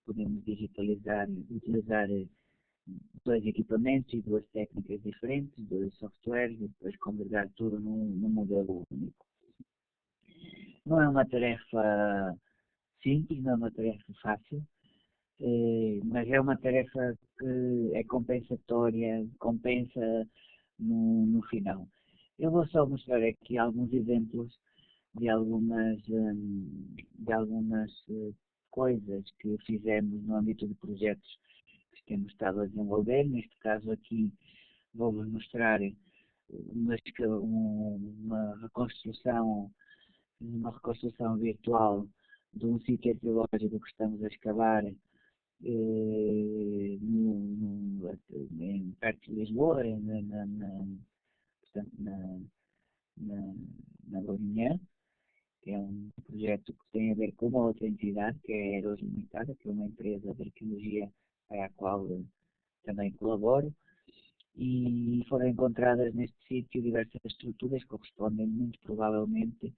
podemos utilizar dois equipamentos e duas técnicas diferentes, dois softwares, e depois converter tudo num modelo único. Não é uma tarefa simples, não é uma tarefa fácil, mas é uma tarefa que é compensatória, compensa no final. Eu vou só mostrar aqui alguns exemplos de algumas coisas que fizemos no âmbito de projetos que temos estado a desenvolver. Neste caso aqui vou-vos mostrar uma reconstrução virtual de um sítio arqueológico que estamos a escavar perto de Lisboa, portanto, na Lourinhã, que é um projeto que tem a ver com uma outra entidade, que é a Eros Limitada, que é uma empresa de arqueologia para a qual também colaboro, e foram encontradas neste sítio diversas estruturas que correspondem muito provavelmente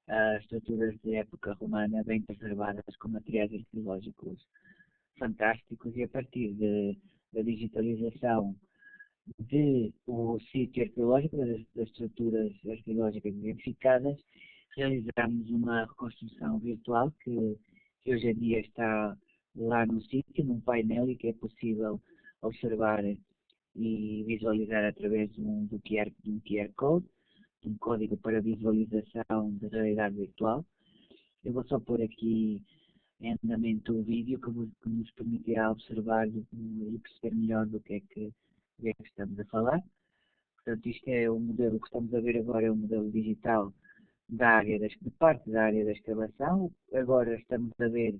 a estruturas de época romana bem preservadas com materiais arqueológicos fantásticos, e a partir da digitalização do sítio arqueológico, das estruturas arqueológicas identificadas, realizamos uma reconstrução virtual que hoje em dia está lá no sítio, num painel, e que é possível observar e visualizar através de um QR Code, um código para visualização da realidade virtual. Eu vou só pôr aqui em andamento o vídeo que nos permitirá observar e perceber melhor do que é que estamos a falar. Portanto, isto é o modelo que estamos a ver agora, é o modelo digital de parte da área da escavação. Agora estamos a ver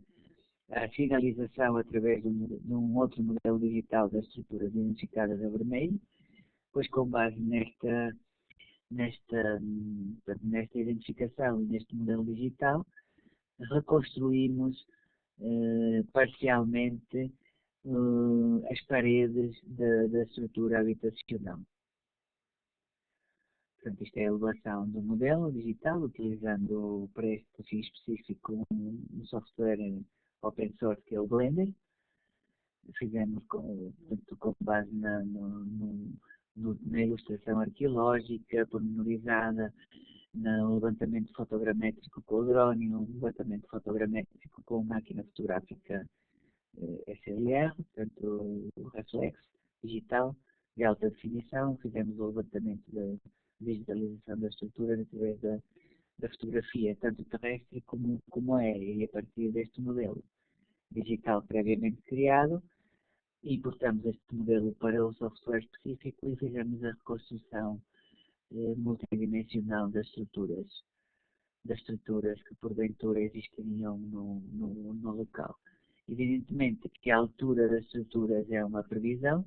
a finalização através de um outro modelo digital das estruturas identificadas a vermelho, pois com base nesta identificação e neste modelo digital, reconstruímos parcialmente as paredes da estrutura habitacional. Portanto, isto é a elevação do modelo digital, utilizando para este fim específico um software open source que é o Blender. Fizemos com base na ilustração arqueológica, pormenorizada, no levantamento fotogramétrico com o drone, no levantamento fotogramétrico com máquina fotográfica SLR, portanto o reflexo digital de alta definição. Fizemos o levantamento da digitalização da estrutura através da fotografia, tanto terrestre como aérea, e a partir deste modelo digital previamente criado, importamos este modelo para o software específico e fizemos a reconstrução multidimensional das estruturas que porventura existiriam no local. Evidentemente que a altura das estruturas é uma previsão,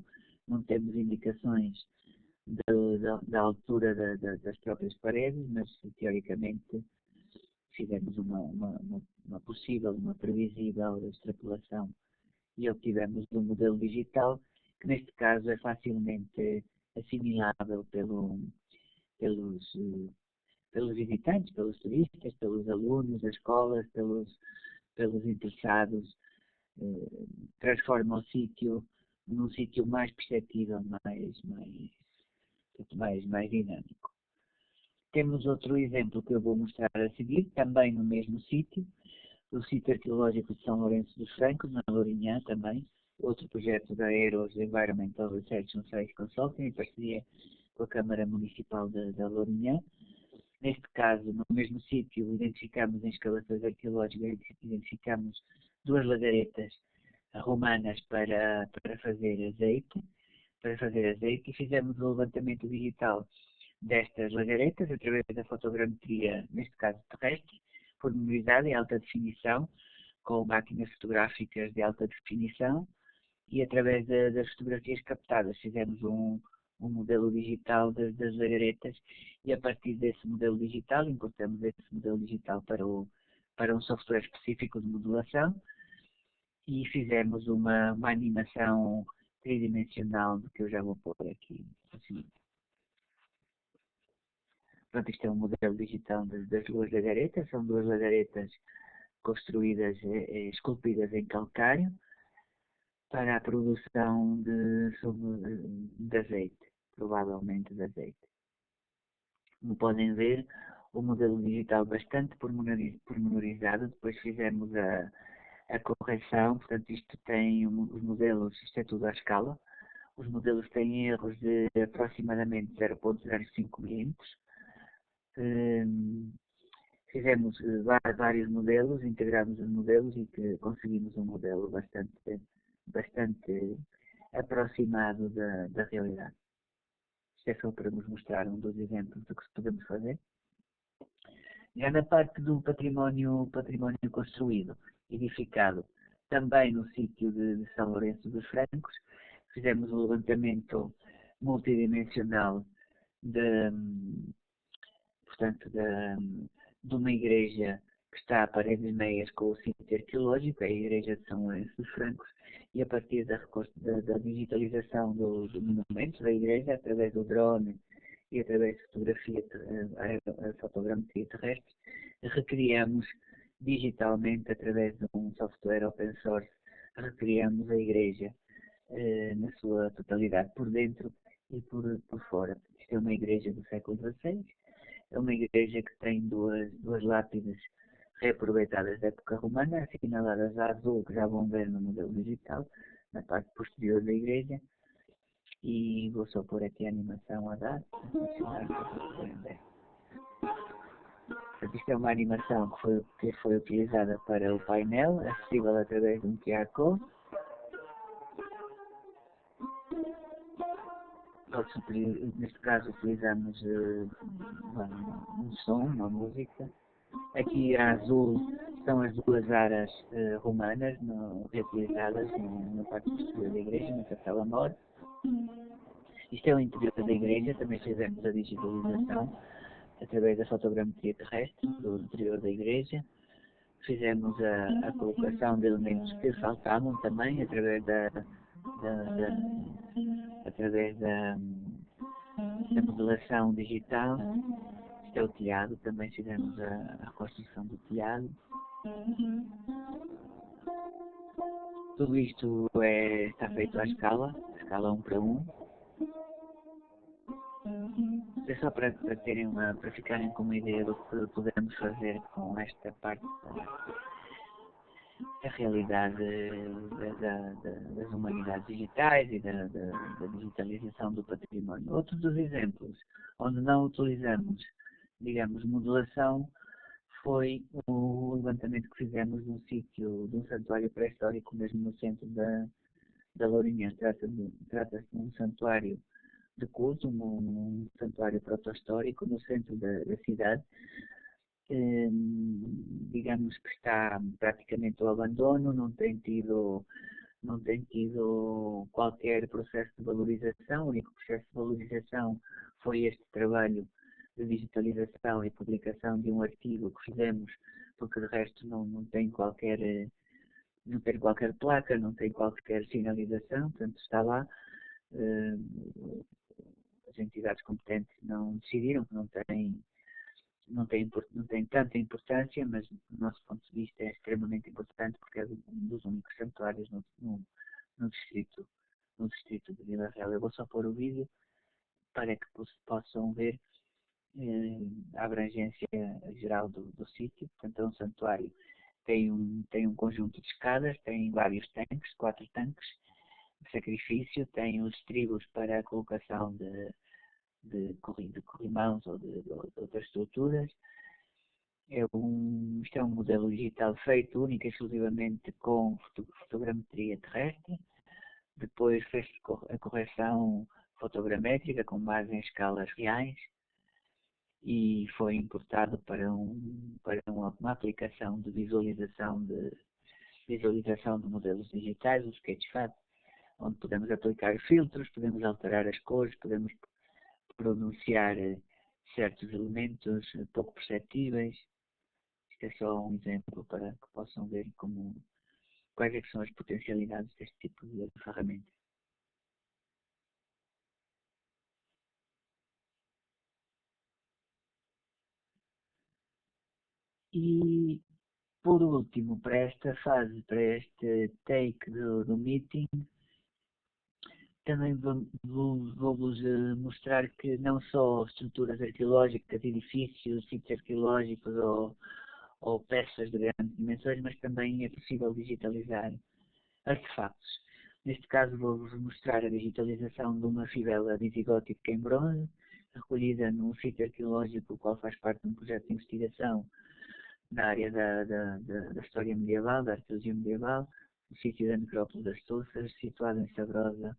não temos indicações da altura das próprias paredes, mas teoricamente fizemos uma possível, uma previsível extrapolação e obtivemos um modelo digital que neste caso é facilmente assimilável pelos visitantes, pelos turistas, pelos alunos das escolas, pelos interessados. Transforma o sítio num sítio mais perceptível, mais dinâmico. Temos outro exemplo que eu vou mostrar a seguir, também no mesmo sítio, o sítio arqueológico de São Lourenço dos Francos, na Lourinhã também, outro projeto da Aeros Environmental Research and Science Consulting, em parceria com a Câmara Municipal da Lourinhã. Neste caso, no mesmo sítio, identificamos em escavações arqueológicas, identificamos 2 lagaretas romanas para fazer azeite, e fizemos o levantamento digital destas lagaretas através da fotogrametria, neste caso terrestre, pormenorizada em alta definição, com máquinas fotográficas de alta definição, e através das fotografias captadas fizemos um modelo digital das lagaretas, e a partir desse modelo digital, importamos esse modelo digital para um software específico de modelação, e fizemos uma animação tridimensional que eu já vou pôr aqui. Assim. Pronto, isto é um modelo digital das 2 lagaretas, são 2 lagaretas construídas, esculpidas em calcário, para a produção de azeite, provavelmente de azeite. Como podem ver, o modelo digital bastante pormenorizado, depois fizemos a correção, portanto isto tem os modelos, isto é tudo à escala, os modelos têm erros de aproximadamente 0,05 milímetros. Fizemos vários modelos, integramos os modelos e conseguimos um modelo bastante aproximado da realidade. Isto é só para vos mostrar um dos exemplos do que podemos fazer. Já na parte do património construído, edificado, também no sítio de São Lourenço dos Francos, fizemos um levantamento multidimensional de uma igreja que está a paredes meias com o sítio arqueológico, é a igreja de São Lourenço dos Francos, e a partir da digitalização dos monumentos da igreja, através do drone e através de a fotogrametria terrestre, recriamos digitalmente, através de um software open source, recriamos a igreja na sua totalidade, por dentro e por fora. Isto é uma igreja do século XVI, é uma igreja que tem duas lápides reaproveitadas da época romana, assinaladas a azul, que já vão ver no modelo digital, na parte posterior da igreja, e vou só pôr aqui a animação a dar, Portanto, isto é uma animação que foi utilizada para o painel, acessível através de um QR Code. neste caso utilizamos um som, uma música. Aqui a azul são as duas aras romanas reutilizadas na parte posterior da igreja, na Capela Mor. Isto é o interior da igreja, também fizemos a digitalização através da fotogrametria terrestre do interior da igreja. Fizemos a colocação de elementos que faltavam também através da modelação digital. Isto é o telhado, também fizemos a reconstrução do telhado. Tudo isto está feito à escala 1 para 1. É só para ficarem com uma ideia do que podemos fazer com esta parte da realidade das humanidades digitais e da digitalização do património. Outro dos exemplos onde não utilizamos, digamos, modelação foi o levantamento que fizemos num sítio de um santuário pré-histórico, mesmo no centro da Lourinhã. Trata-se de um santuário de culto, um santuário proto-histórico no centro da cidade. Digamos que está praticamente ao abandono, não tem tido qualquer processo de valorização. O único processo de valorização foi este trabalho de digitalização e publicação de um artigo que fizemos, porque de resto não tem qualquer placa, não tem qualquer sinalização, portanto está lá. As entidades competentes não decidiram que não tem tanta importância, mas do nosso ponto de vista é extremamente importante porque é um dos únicos santuários no distrito de Vila Real. Eu vou só pôr o vídeo para que possam ver a abrangência geral do sítio. Portanto, é um santuário, tem um conjunto de escadas, tem vários tanques, 4 tanques de sacrifício, tem os estribos para a colocação de corrimãos ou de outras estruturas. Isto é um modelo digital feito única e exclusivamente com fotogrametria terrestre. Depois fez a correção fotogramétrica com base em escalas reais e foi importado para uma aplicação de visualização de modelos digitais, o Sketchfab, onde podemos aplicar filtros, podemos alterar as cores, podemos pronunciar certos elementos pouco perceptíveis. Isto é só um exemplo para que possam ver quais é que são as potencialidades deste tipo de ferramenta. E, por último, para esta fase, para este take do meeting, também vou-vos mostrar que não só estruturas arqueológicas, edifícios, sítios arqueológicos ou peças de grandes dimensões, mas também é possível digitalizar artefactos. Neste caso vou-vos mostrar a digitalização de uma fivela visigótica em bronze, recolhida num sítio arqueológico, o qual faz parte de um projeto de investigação na área da história medieval, da arqueologia medieval, no sítio da necrópole das Touças, situado em Sabrosa,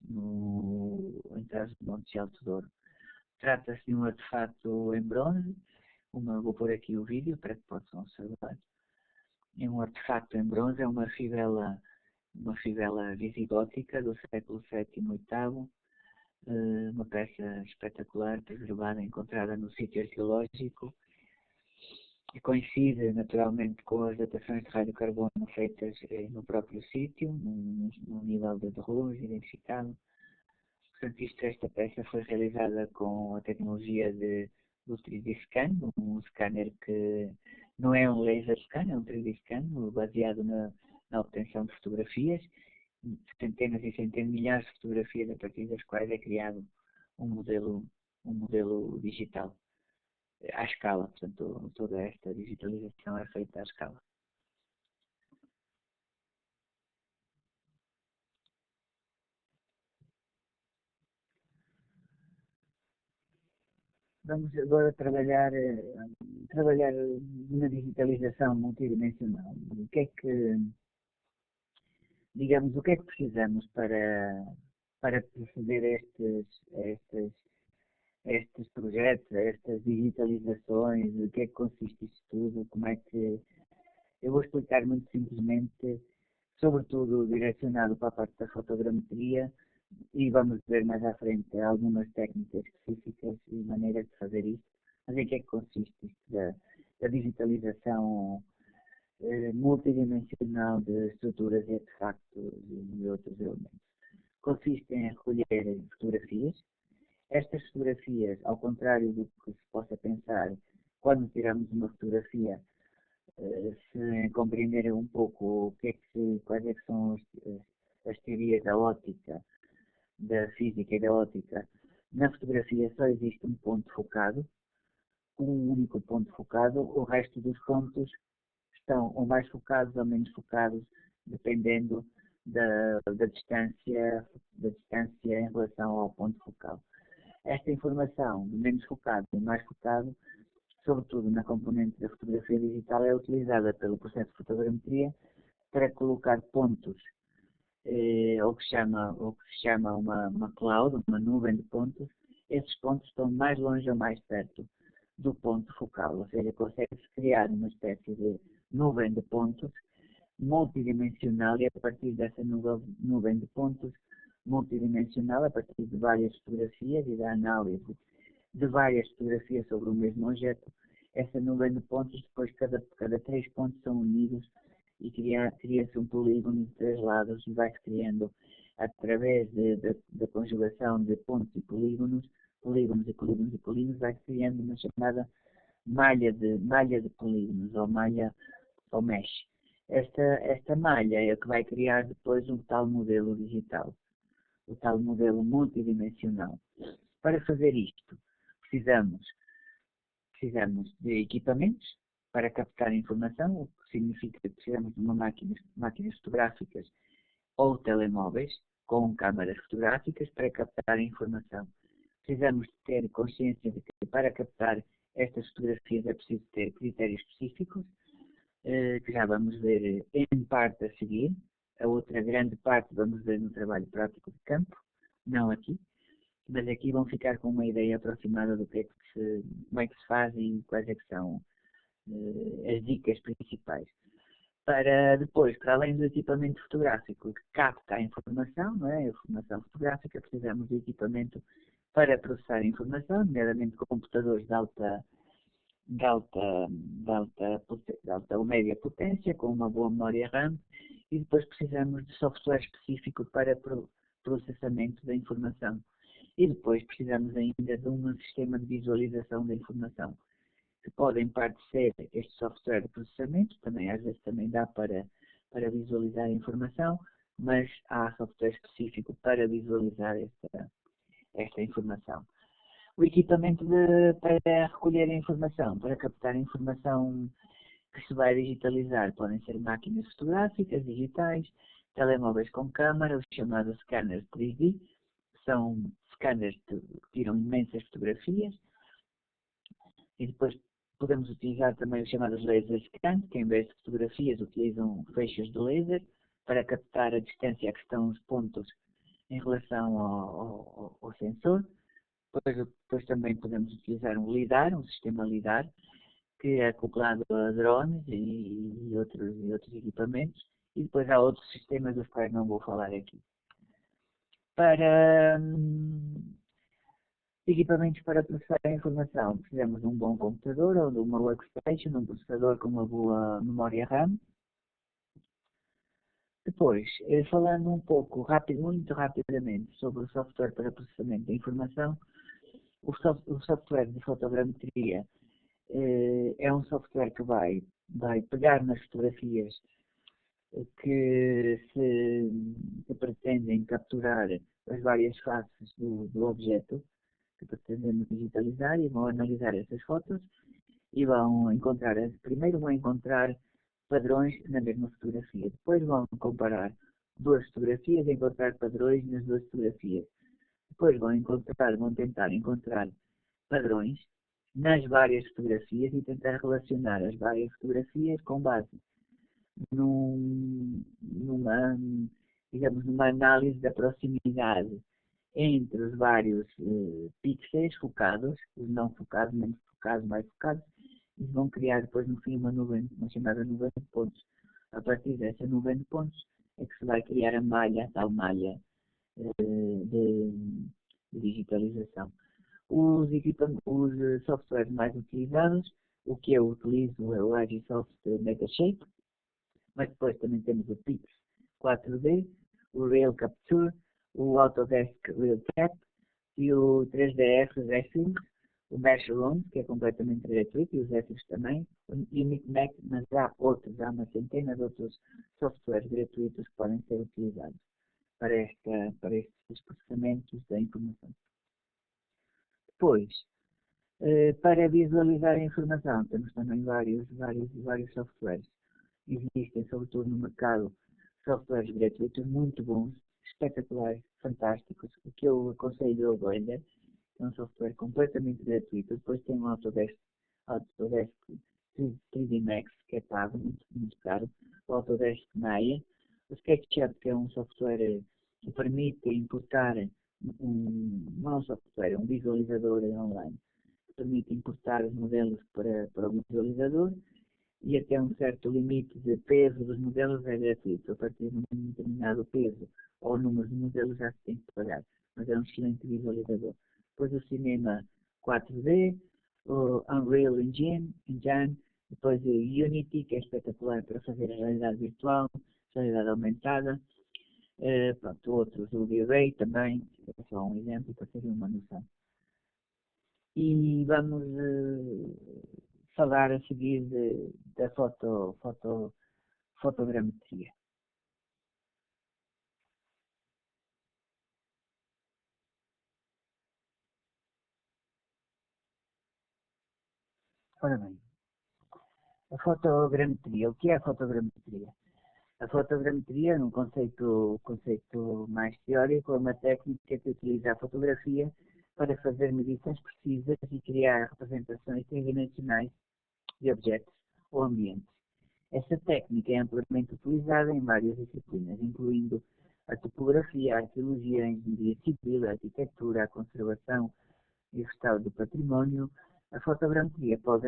em trás do Monte de Alto Douro. Trata-se de um artefato em bronze, vou pôr aqui o vídeo para que possam observar. É um artefato em bronze, é uma fivela visigótica do século VII e VIII, uma peça espetacular, preservada, encontrada no sítio arqueológico, e coincide naturalmente com as datações de radiocarbono feitas no próprio sítio, num nível de derrubos identificado. Portanto, esta peça foi realizada com a tecnologia do 3D Scan, um scanner que não é um laser scan, é um 3D scan, baseado na obtenção de fotografias, centenas e centenas, milhares de fotografias a partir das quais é criado um modelo digital à escala. Portanto, toda esta digitalização é feita à escala. Vamos agora trabalhar na digitalização multidimensional. O que é que precisamos para proceder a estes projetos, a estas digitalizações, o que é que consiste isto tudo, como é que... Eu vou explicar muito simplesmente, sobretudo direcionado para a parte da fotogrametria, e vamos ver mais à frente algumas técnicas específicas e maneiras de fazer isto. Mas em que é que consiste isto da digitalização multidimensional de estruturas e artefactos e outros elementos? Consiste em recolher fotografias. Estas fotografias, ao contrário do que se possa pensar, quando tiramos uma fotografia, se compreenderem um pouco quais é que são as teorias da óptica, da física e da óptica, na fotografia só existe um ponto focado, um único ponto focado, o resto dos pontos estão ou mais focados ou menos focados, dependendo da distância em relação ao ponto focal. Esta informação de menos focado e mais focado, sobretudo na componente da fotografia digital, é utilizada pelo processo de fotogrametria para colocar pontos, ou que se chama uma cloud, uma nuvem de pontos. Esses pontos estão mais longe ou mais perto do ponto focal, ou seja, consegue-se criar uma espécie de nuvem de pontos multidimensional, e a partir dessa nuvem de pontos multidimensional, a partir de várias fotografias e da análise de várias fotografias sobre o mesmo objeto, essa nuvem de pontos, depois cada 3 pontos são unidos e cria-se um polígono de 3 lados, e vai-se criando, através da conjugação de pontos e polígonos, vai-se criando uma chamada malha de polígonos, ou mesh. Esta malha é a que vai criar depois um tal modelo digital, o tal modelo multidimensional. Para fazer isto, precisamos de equipamentos para captar informação, o que significa que precisamos de máquinas fotográficas ou telemóveis com câmaras fotográficas para captar a informação. Precisamos de ter consciência de que para captar estas fotografias é preciso ter critérios específicos, que já vamos ver em parte a seguir. A outra grande parte vamos ver no trabalho prático de campo, não aqui. Mas aqui vão ficar com uma ideia aproximada do como é que se faz e quais é que são as dicas principais. Para depois, para além do equipamento fotográfico que capta a informação, não é? A informação fotográfica, precisamos de equipamento para processar a informação, nomeadamente computadores de alta ou média potência, com uma boa memória RAM, e depois precisamos de software específico para processamento da informação. E depois precisamos ainda de um sistema de visualização da informação, que pode em parte ser este software de processamento, também às vezes também dá para visualizar a informação, mas há software específico para visualizar esta informação. O equipamento para recolher a informação, para captar a informação que se vai digitalizar, podem ser máquinas fotográficas, digitais, telemóveis com câmara, os chamados scanners 3D, são scanners que tiram imensas fotografias, e depois podemos utilizar também os chamados laser scans, que em vez de fotografias utilizam feixes de laser para captar a distância a que estão os pontos em relação ao sensor. Depois também podemos utilizar um LIDAR, um sistema LIDAR, que é acoplado a drones e outros equipamentos. E depois há outros sistemas dos quais não vou falar aqui. Para equipamentos para processar a informação, precisamos de um bom computador ou de uma workstation, um processador com uma boa memória RAM. Depois, falando um pouco, muito rapidamente, sobre o software para processamento da informação, o software de fotogrametria é um software que vai pegar nas fotografias que pretendem capturar as várias faces do objeto que pretendemos digitalizar, e vão analisar essas fotos e primeiro vão encontrar padrões na mesma fotografia. Depois vão comparar duas fotografias e encontrar padrões nas duas fotografias. Depois vão tentar encontrar padrões nas várias fotografias e tentar relacionar as várias fotografias com base numa análise da proximidade entre os vários pixels focados, os não focados, menos focados, mais focados, e vão criar depois no fim uma chamada nuvem de pontos. A partir dessa nuvem de pontos é que se vai criar a tal malha de digitalização. Os softwares mais utilizados, o que eu utilizo é o Agisoft Metashape, mas depois também temos o Pix 4D, o Real Capture, o Autodesk RealCap e o 3ds Refilms, o Mesh-Rooms, que é completamente gratuito, e os Refilms também, e o Micmac, mas há outros, há uma centena de outros softwares gratuitos que podem ser utilizados para estes processamentos da informação. Depois, para visualizar a informação, temos também vários softwares. Existem, sobretudo no mercado, softwares gratuitos muito bons, espetaculares, fantásticos. O que eu aconselho é o Blender, que é um software completamente gratuito. Depois tem o Autodesk 3D Max, que é pago, muito caro. O Autodesk Maya. O SketchUp, que é um software que permite importar não é um software, é um visualizador online, que permite importar os modelos para o visualizador e até um certo limite de peso dos modelos é gratuito. A partir de um determinado peso ou número de modelos já se tem que pagar, mas é um excelente visualizador. Depois o Cinema 4D, o Unreal Engine, depois o Unity, que é espetacular para fazer a realidade virtual, realidade aumentada, pronto, outros, o V-Ray também, é só um exemplo para terem uma noção. E vamos falar a seguir da fotogrametria. Ora bem, a fotogrametria, o que é a fotogrametria? A fotogrametria, num conceito mais teórico, é uma técnica que utiliza a fotografia para fazer medições precisas e criar representações tridimensionais de objetos ou ambientes. Essa técnica é amplamente utilizada em várias disciplinas, incluindo a topografia, a arqueologia, a engenharia civil, a arquitetura, a conservação e restauro do património. A fotogrametria pode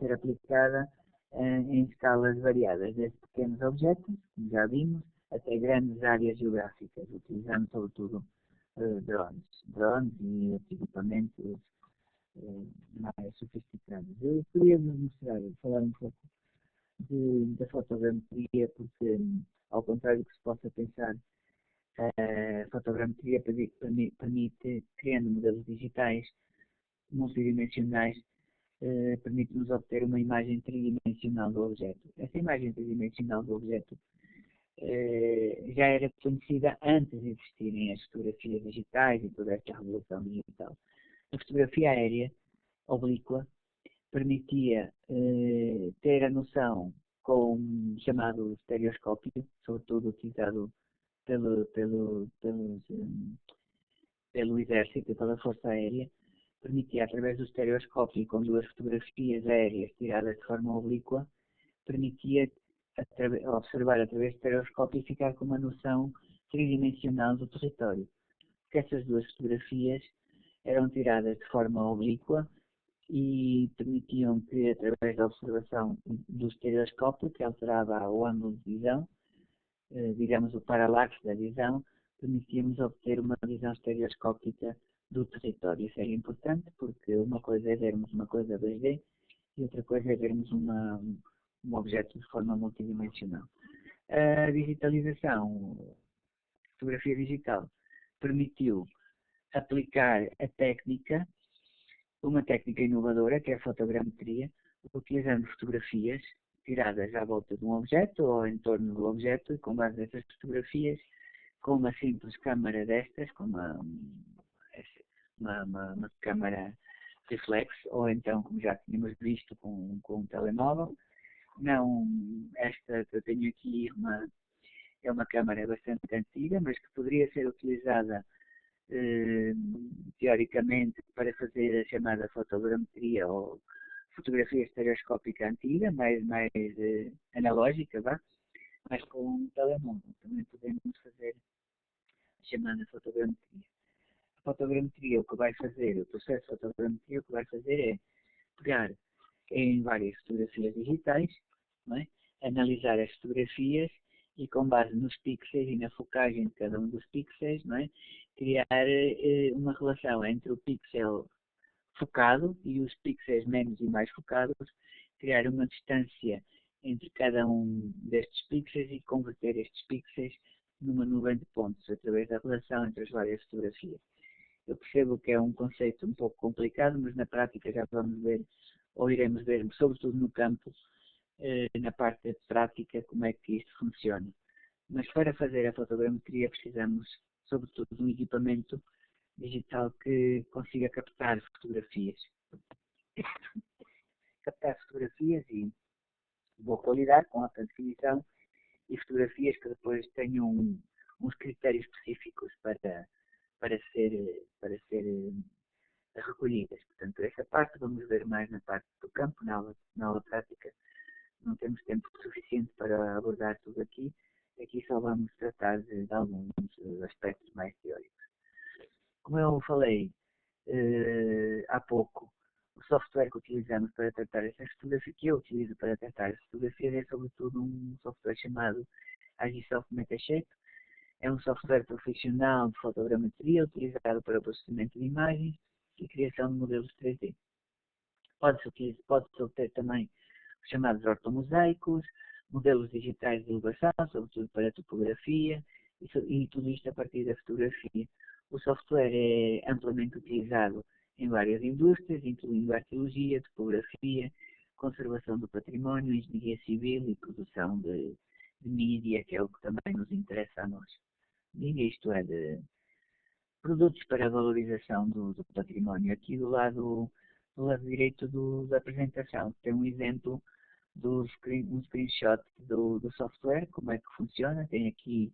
ser aplicada em escalas variadas, desde pequenos objetos, como já vimos, até grandes áreas geográficas, utilizando sobretudo drones e outros equipamentos mais sofisticados. Eu queria falar um pouco da fotogrametria, porque, ao contrário do que se possa pensar, a fotogrametria permite, criando modelos digitais multidimensionais, permite-nos obter uma imagem tridimensional do objeto. Essa imagem tridimensional do objeto já era conhecida antes de existirem as fotografias digitais e toda esta revolução digital. A fotografia aérea oblíqua permitia ter a noção com o chamado estereoscópio, sobretudo utilizado pelo exército e pela força aérea, permitia, através do estereoscópio, com duas fotografias aéreas tiradas de forma oblíqua, permitia observar através do estereoscópio e ficar com uma noção tridimensional do território. Porque essas duas fotografias eram tiradas de forma oblíqua e permitiam que, através da observação do estereoscópio, que alterava o ângulo de visão, digamos o paralaxe da visão, permitíamos obter uma visão estereoscópica do território. Isso era importante porque uma coisa é vermos uma coisa 2D e outra coisa é vermos um objeto de forma multidimensional. A digitalização, a fotografia digital, permitiu aplicar uma técnica inovadora, que é a fotogrametria, utilizando fotografias tiradas à volta de um objeto ou em torno do objeto, e com base nessas fotografias, com uma simples câmara destas, com uma câmara reflex, ou então, como já tínhamos visto, com um telemóvel. Não, esta que eu tenho aqui é uma câmara bastante antiga, mas que poderia ser utilizada teoricamente para fazer a chamada fotogrametria ou fotografia estereoscópica antiga, mais analógica, vá, mas com um telemóvel. Também podemos fazer chamada fotogrametria. A fotogrametria, o que vai fazer, o processo de fotogrametria, o que vai fazer é pegar em várias fotografias digitais, não é? Analisar as fotografias e, com base nos pixels e na focagem de cada um dos pixels, não é? Criar uma relação entre o pixel focado e os pixels menos e mais focados, criar uma distância entre cada um destes pixels e converter estes pixels numa nuvem de pontos através da relação entre as várias fotografias. Eu percebo que é um conceito um pouco complicado, mas na prática já vamos ver, ou iremos ver, sobretudo no campo, na parte prática, como é que isto funciona. Mas para fazer a fotogrametria precisamos, sobretudo, de um equipamento digital que consiga captar fotografias. Captar fotografias e boa qualidade, com alta definição, e fotografias que depois tenham uns critérios específicos para ser recolhidas. Portanto, essa parte vamos ver mais na parte do campo, na aula prática. Não temos tempo suficiente para abordar tudo aqui. Aqui só vamos tratar de alguns aspectos mais teóricos. Como eu falei há pouco, o software que utilizamos para tratar essas fotografias, que eu utilizo para tratar as fotografias, é sobretudo um software chamado Agisoft Metashape. É um software profissional de fotogrametria utilizado para o processamento de imagens e criação de modelos 3D. Pode-se obter também os chamados ortomosaicos, modelos digitais de elevação, sobretudo para topografia, e tudo isto a partir da fotografia. O software é amplamente utilizado em várias indústrias, incluindo arqueologia, topografia, conservação do património, engenharia civil e produção de mídia, que é o que também nos interessa a nós. Mídia, isto é, de produtos para a valorização do património. Aqui do lado direito da apresentação tem um exemplo um screenshot do software, como é que funciona. Tem aqui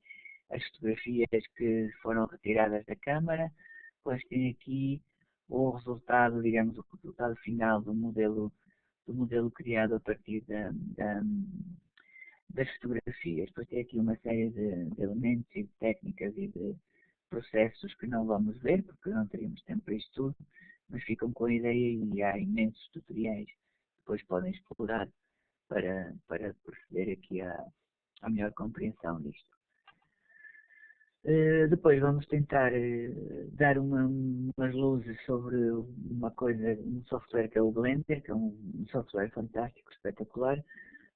as fotografias que foram retiradas da câmara, depois tem aqui o resultado, digamos, o resultado final do modelo criado a partir das fotografias. Depois tem aqui uma série de elementos e de técnicas e de processos que não vamos ver, porque não teríamos tempo para isto tudo, mas ficam com a ideia e há imensos tutoriais que depois podem explorar para proceder aqui à melhor compreensão disto. Depois vamos tentar dar umas luzes sobre um software que é o Blender, que é um software fantástico, espetacular,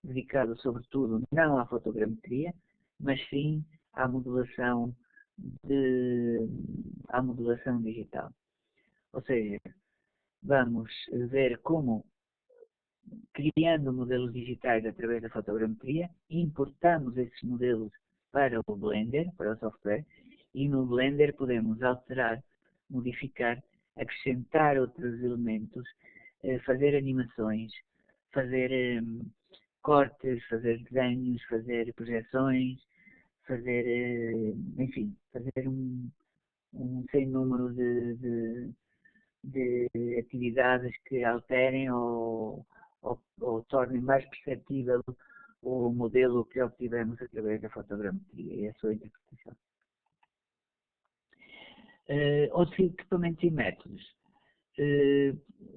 dedicado sobretudo não à fotogrametria, mas sim à modelação digital. Ou seja, vamos ver como, criando modelos digitais através da fotogrametria, importamos esses modelos para o Blender, para o software, e no Blender podemos alterar, modificar, acrescentar outros elementos, fazer animações, fazer cortes, fazer desenhos, fazer projeções, enfim, fazer um sem número de atividades que alterem ou tornem mais perceptível o modelo que obtivemos através da fotogrametria e a sua interpretação. Outros equipamentos e métodos.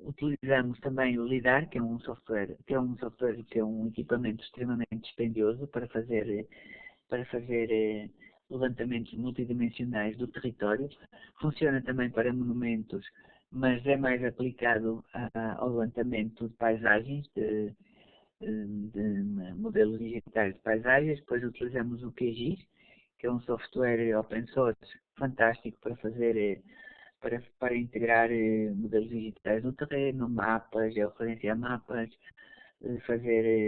Utilizamos também o LiDAR, que é um equipamento extremamente dispendioso para fazer levantamentos multidimensionais do território. Funciona também para monumentos, mas é mais aplicado ao levantamento de paisagens, de modelos digitais de paisagens. Depois utilizamos o QGIS, que é um software open source fantástico para integrar modelos digitais do terreno, mapas, georreferenciar mapas,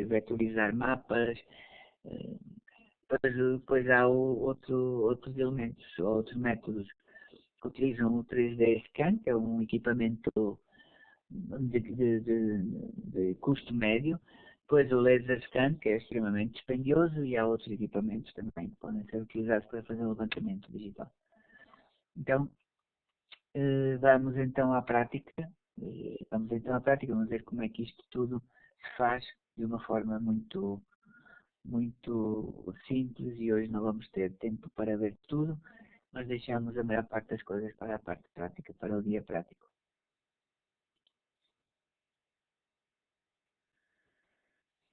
vetorizar mapas. Depois há outros elementos, outros métodos que utilizam o 3D Scan, que é um equipamento de custo médio. Depois o Laser Scan, que é extremamente dispendioso, e há outros equipamentos também que podem ser utilizados para fazer o levantamento digital. Então, vamos então à prática. Vamos ver como é que isto tudo se faz de uma forma muito simples, e hoje não vamos ter tempo para ver tudo, mas deixamos a maior parte das coisas para a parte prática, para o dia prático.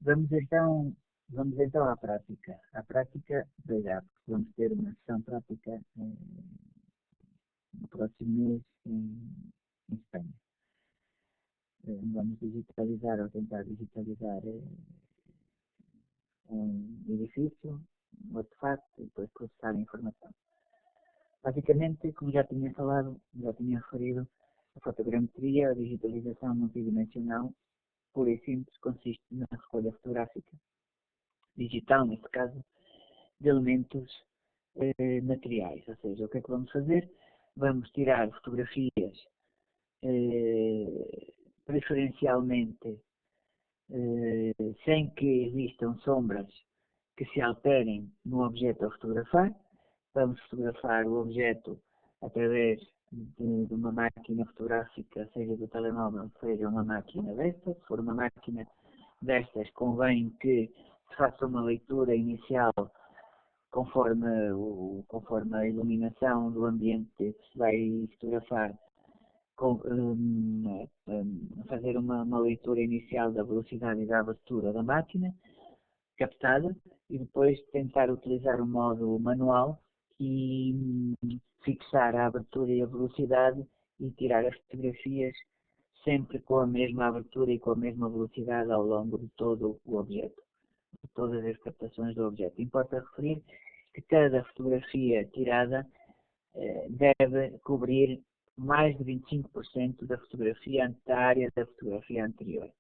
Vamos então, vamos então à prática. À prática, veja, vamos ter uma sessão prática no próximo mês em Espanha. Vamos digitalizar ou tentar digitalizar um edifício, um artefato e depois processar a informação. Basicamente, como já tinha falado, já tinha referido, a fotogrametria, a digitalização multidimensional, pura e simples, consiste na recolha fotográfica, digital neste caso, de elementos materiais. Ou seja, o que é que vamos fazer? Vamos tirar fotografias preferencialmente sem que existam sombras que se alterem no objeto a fotografar. Vamos fotografar o objeto através de uma máquina fotográfica, seja do telemóvel, seja uma máquina destas. Se for uma máquina destas, convém que se faça uma leitura inicial conforme a iluminação do ambiente que se vai fotografar, fazer uma leitura inicial da velocidade e da abertura da máquina captada e depois tentar utilizar o modo manual e fixar a abertura e a velocidade e tirar as fotografias sempre com a mesma abertura e com a mesma velocidade ao longo de todo o objeto, de todas as captações do objeto. Importa referir que cada fotografia tirada deve cobrir mais de 25% da área da fotografia anterior.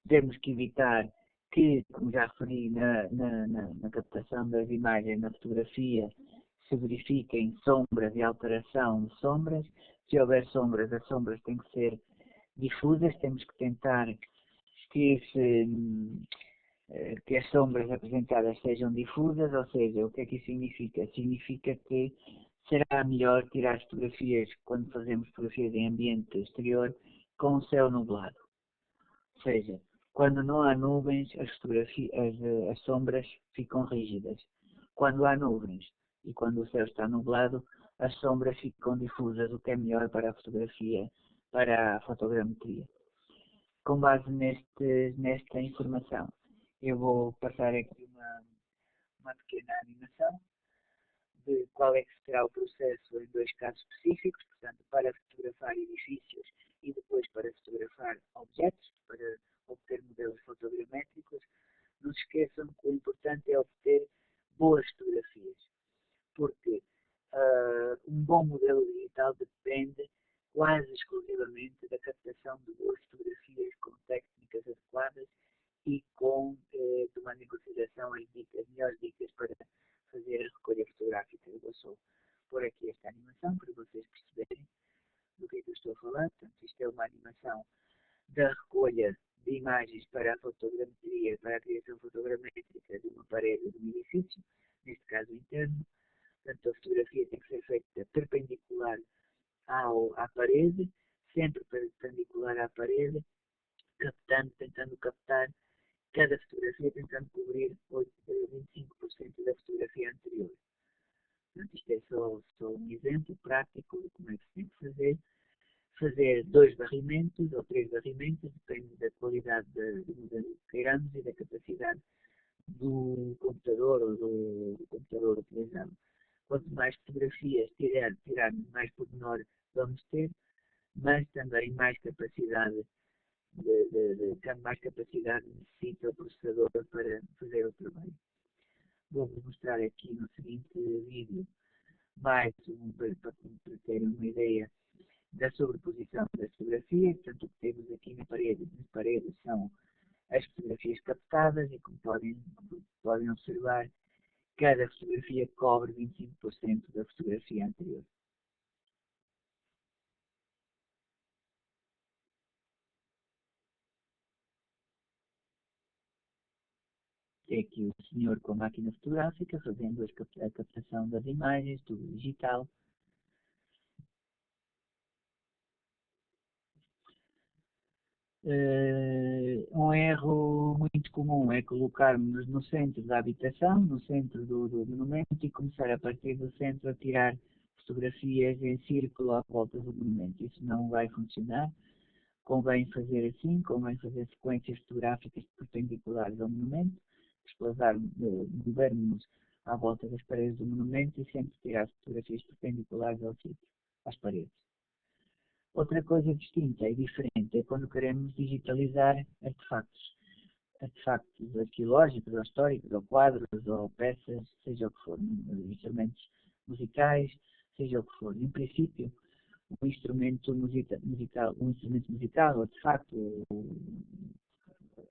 Temos que evitar que, como já referi na captação das imagens na fotografia, se verifiquem sombras e alteração de sombras. Se houver sombras, as sombras têm que ser difusas, temos que tentar que as sombras apresentadas sejam difusas, ou seja, o que é que isso significa? Significa que será melhor tirar fotografias, quando fazemos fotografias em ambiente exterior, com o céu nublado. Ou seja, quando não há nuvens, as sombras ficam rígidas. Quando há nuvens e quando o céu está nublado, as sombras ficam difusas, o que é melhor para a fotografia, para a fotogrametria. Com base nesta informação, eu vou passar aqui uma pequena animação de qual é que será o processo em dois casos específicos, portanto, para fotografar edifícios e depois para fotografar objetos, para obter modelos fotogramétricos. Não se esqueçam que o importante é obter boas fotografias, porque um bom modelo digital depende quase exclusivamente da captação de boas fotografias com técnicas adequadas e tomando em consideração as melhores dicas para fazer a recolha fotográfica. Eu vou só pôr aqui esta animação para vocês perceberem do que é que eu estou a falar. Portanto, isto é uma animação da recolha de imagens para a fotogrametria, para a criação fotogramétrica de uma parede de um edifício, neste caso interno. Portanto, a fotografia tem que ser feita perpendicular à parede, sempre perpendicular à parede, tentando captar cada fotografia, tentando cobrir 25% da fotografia anterior. Portanto, isto é só um exemplo prático de como é que se tem que fazer 2 varrimentos ou 3 varrimentos, depende da qualidade do modelo que queiramos e da capacidade do computador ou do computador utilizado. Quanto mais fotografias tirar mais pormenor vamos ter, mas também mais capacidade mais capacidade necessita o processador para fazer o trabalho. Vou-vos mostrar aqui no seguinte vídeo mais para terem uma ideia da sobreposição das fotografias. Portanto, o que temos aqui nas paredes são as fotografias captadas e, como podem observar, cada fotografia cobre 25% da fotografia anterior. É aqui o senhor com a máquina fotográfica fazendo a captação das imagens, tudo digital. Um erro muito comum é colocarmos no centro da habitação, no centro do monumento, e começar a partir do centro a tirar fotografias em círculo à volta do monumento. Isso não vai funcionar. Convém fazer assim, convém fazer sequências fotográficas perpendiculares ao monumento, movermos à volta das paredes do monumento e sempre tirar fotografias perpendiculares ao sítio, às paredes. Outra coisa distinta e diferente é quando queremos digitalizar artefactos arqueológicos, ou históricos, ou quadros, ou peças, seja o que for, instrumentos musicais, seja o que for. Em princípio, um instrumento musical, o artefacto,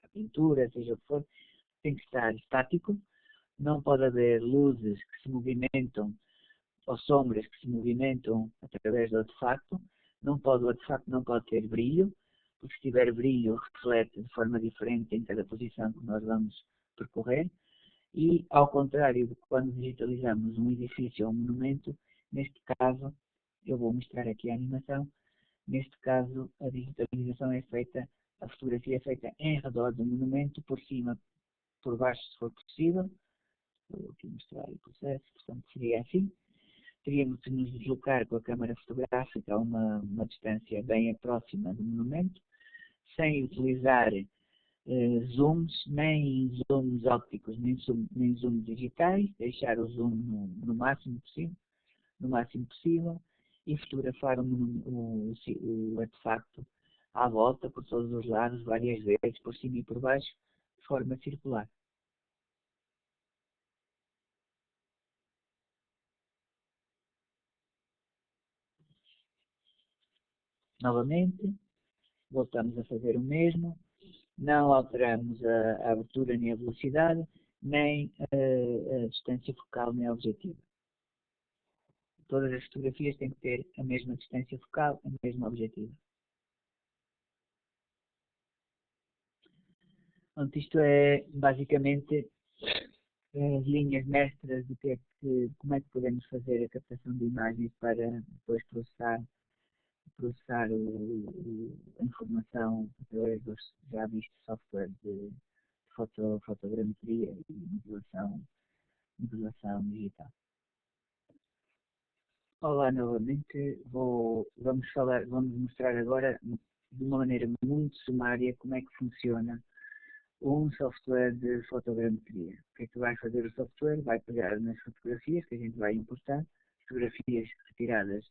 a pintura, seja o que for, tem que estar estático, não pode haver luzes que se movimentam ou sombras que se movimentam através do artefacto, o artefacto não pode ter brilho, porque se tiver brilho reflete de forma diferente em cada posição que nós vamos percorrer, e ao contrário de quando digitalizamos um edifício ou um monumento, neste caso, eu vou mostrar aqui a animação, neste caso a digitalização é feita, a fotografia é feita em redor do monumento, por cima, por baixo se for possível. Vou aqui mostrar o processo, portanto seria assim. Teríamos de nos deslocar com a câmara fotográfica a uma distância bem próxima do monumento, sem utilizar zooms, nem zooms ópticos, nem zooms digitais, deixar o zoom no máximo possível, e fotografar o artefacto à volta, por todos os lados, várias vezes, por cima e por baixo, de forma circular. Novamente, voltamos a fazer o mesmo, não alteramos a abertura nem a velocidade, nem a distância focal nem a objetiva. Todas as fotografias têm que ter a mesma distância focal, a mesma objetiva. Portanto, isto é basicamente as linhas mestras de como é que podemos fazer a captação de imagens para depois processar a informação através dos já vistos softwares de fotogrametria e modelação digital. Olá novamente, vamos mostrar agora de uma maneira muito sumária como é que funciona um software de fotogrametria. O que é que vai fazer o software? Vai pegar nas fotografias que a gente vai importar, fotografias retiradas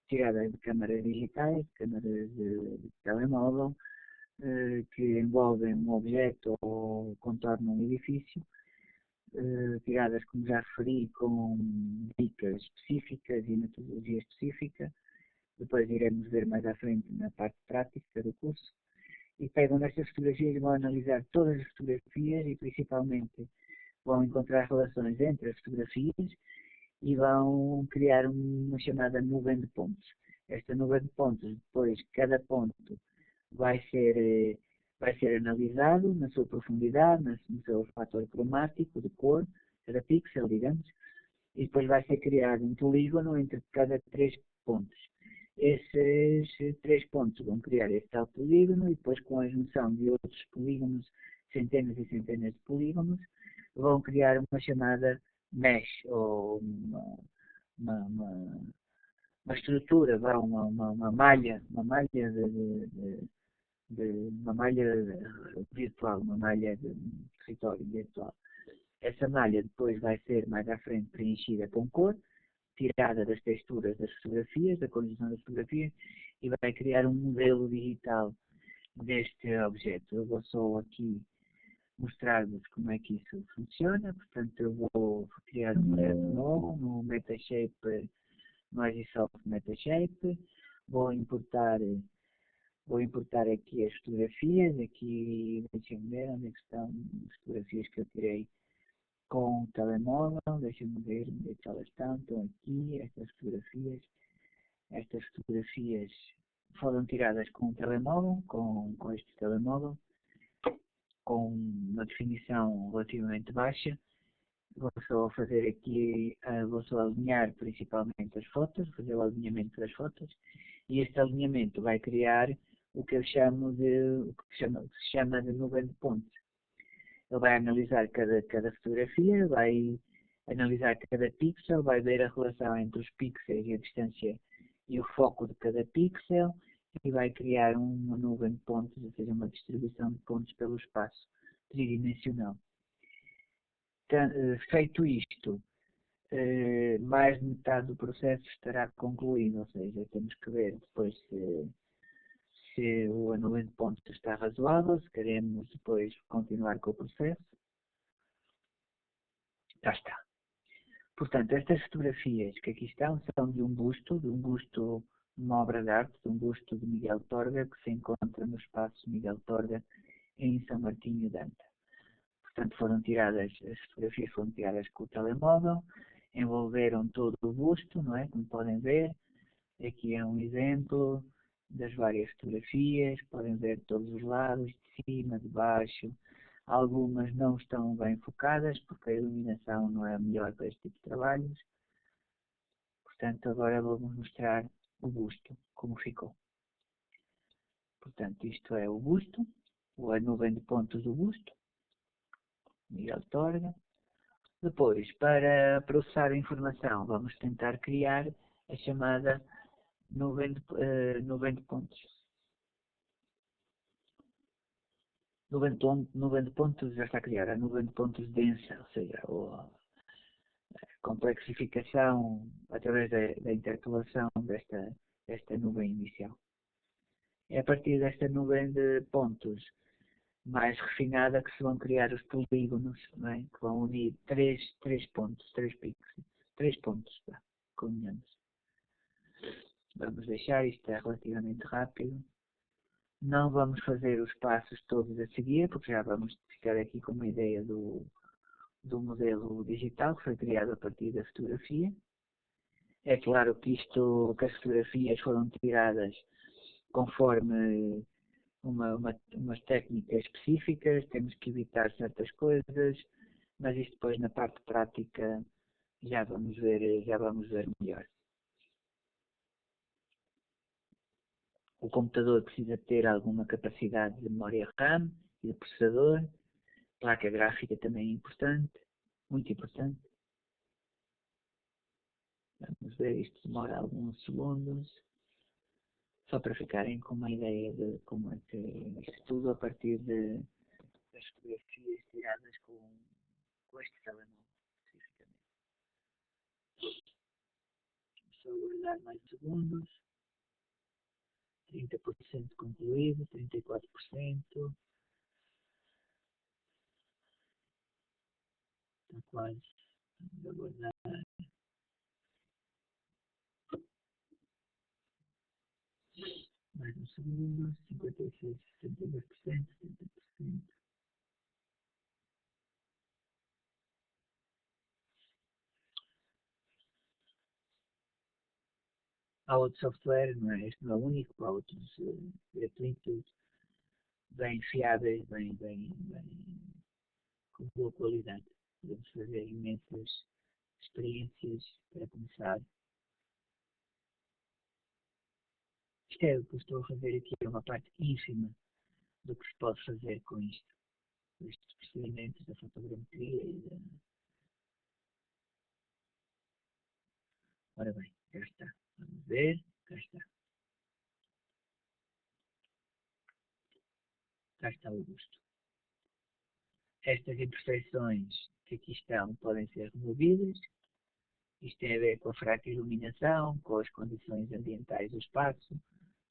de câmaras digitais, câmaras de telemóvel, que envolvem um objeto ou contornam um edifício, tiradas, como já referi, com dicas específicas e metodologia específica. Depois iremos ver mais à frente na parte prática do curso. E pegam nestas fotografias e vão analisar todas as fotografias e principalmente vão encontrar relações entre as fotografias e vão criar uma chamada nuvem de pontos. Esta nuvem de pontos, depois cada ponto vai ser analisado na sua profundidade, no seu fator cromático, de cor, cada pixel, digamos, e depois vai ser criado um polígono entre cada 3 pontos. Esses 3 pontos vão criar este tal polígono e depois com a junção de outros polígonos, centenas e centenas de polígonos, vão criar uma chamada mesh, ou uma estrutura, uma malha virtual, uma malha de território virtual. Essa malha depois vai ser mais à frente preenchida com cor, tirada das texturas das fotografias, da condição das fotografias, e vai criar um modelo digital deste objeto. Eu vou só aqui mostrar-vos como é que isso funciona. Portanto, eu vou criar um projeto novo no Metashape, no Agisoft Metashape. Vou importar aqui as fotografias. Aqui, deixem-me ver onde é que estão as fotografias que eu tirei com o telemóvel. Deixem-me ver onde é que elas estão. Estão aqui, estas fotografias. Estas fotografias foram tiradas com o telemóvel, com este telemóvel, com uma definição relativamente baixa. Vou só fazer aqui, vou só alinhar principalmente as fotos, fazer o alinhamento das fotos, e este alinhamento vai criar o que se chama de nuvem de pontos. Ele vai analisar cada fotografia, vai analisar cada pixel, vai ver a relação entre os pixels e a distância e o foco de cada pixel e vai criar uma nuvem de pontos, ou seja, uma distribuição de pontos pelo espaço tridimensional. Feito isto, mais de metade do processo estará concluído, ou seja, temos que ver depois se a nuvem de pontos está razoável, se queremos depois continuar com o processo. Já está. Portanto, estas fotografias que aqui estão são de um busto, uma obra de arte, de um busto de Miguel Torga, que se encontra no espaço Miguel Torga, em São Martinho de Anta. Portanto, as fotografias foram tiradas com o telemóvel, envolveram todo o busto, não é? Como podem ver. Aqui é um exemplo das várias fotografias, podem ver todos os lados, de cima, de baixo. Algumas não estão bem focadas, porque a iluminação não é a melhor para este tipo de trabalhos. Portanto, agora vou-vos mostrar o busto, como ficou. Portanto, isto é o busto, ou a nuvem de pontos do busto, Miguel Torga. Depois, para processar a informação, vamos tentar criar a chamada nuvem de pontos. Nuvem de pontos já está criada, a nuvem de pontos densa, ou seja, a complexificação através da interpolação desta nuvem inicial. É a partir desta nuvem de pontos mais refinada que se vão criar os polígonos, não é? Que vão unir três pontos, três pixels, três pontos, convenhamos. Vamos deixar isto é relativamente rápido. Não vamos fazer os passos todos a seguir, porque já vamos ficar aqui com uma ideia do modelo digital que foi criado a partir da fotografia. É claro que as fotografias foram tiradas conforme umas técnicas específicas, temos que evitar certas coisas, mas isto depois na parte prática já vamos ver melhor. O computador precisa ter alguma capacidade de memória RAM e de processador. Placa gráfica também é importante, muito importante. Vamos ver, isto demora alguns segundos. Só para ficarem com uma ideia de como é que isto tudo a partir das fotografias tiradas com este telemóvel, especificamente. Só aguardar mais segundos. 30% concluído, 34%. Está quase. Vamos aguardar. Mais um segundo. 56, 62%, 70%. Há outro software, não é? Este não é o único, há outros gratuitos, bem fiáveis, bem com boa qualidade. Podemos fazer imensas experiências para começar. Isto é o que eu estou a fazer aqui, é uma parte ínfima do que se pode fazer com isto. Estes procedimentos da fotogrametria e da... Ora bem, cá está. Vamos ver, cá está. Cá está o busto. Estas imperfeições que aqui estão podem ser removidas. Isto tem a ver com a fraca iluminação, com as condições ambientais do espaço.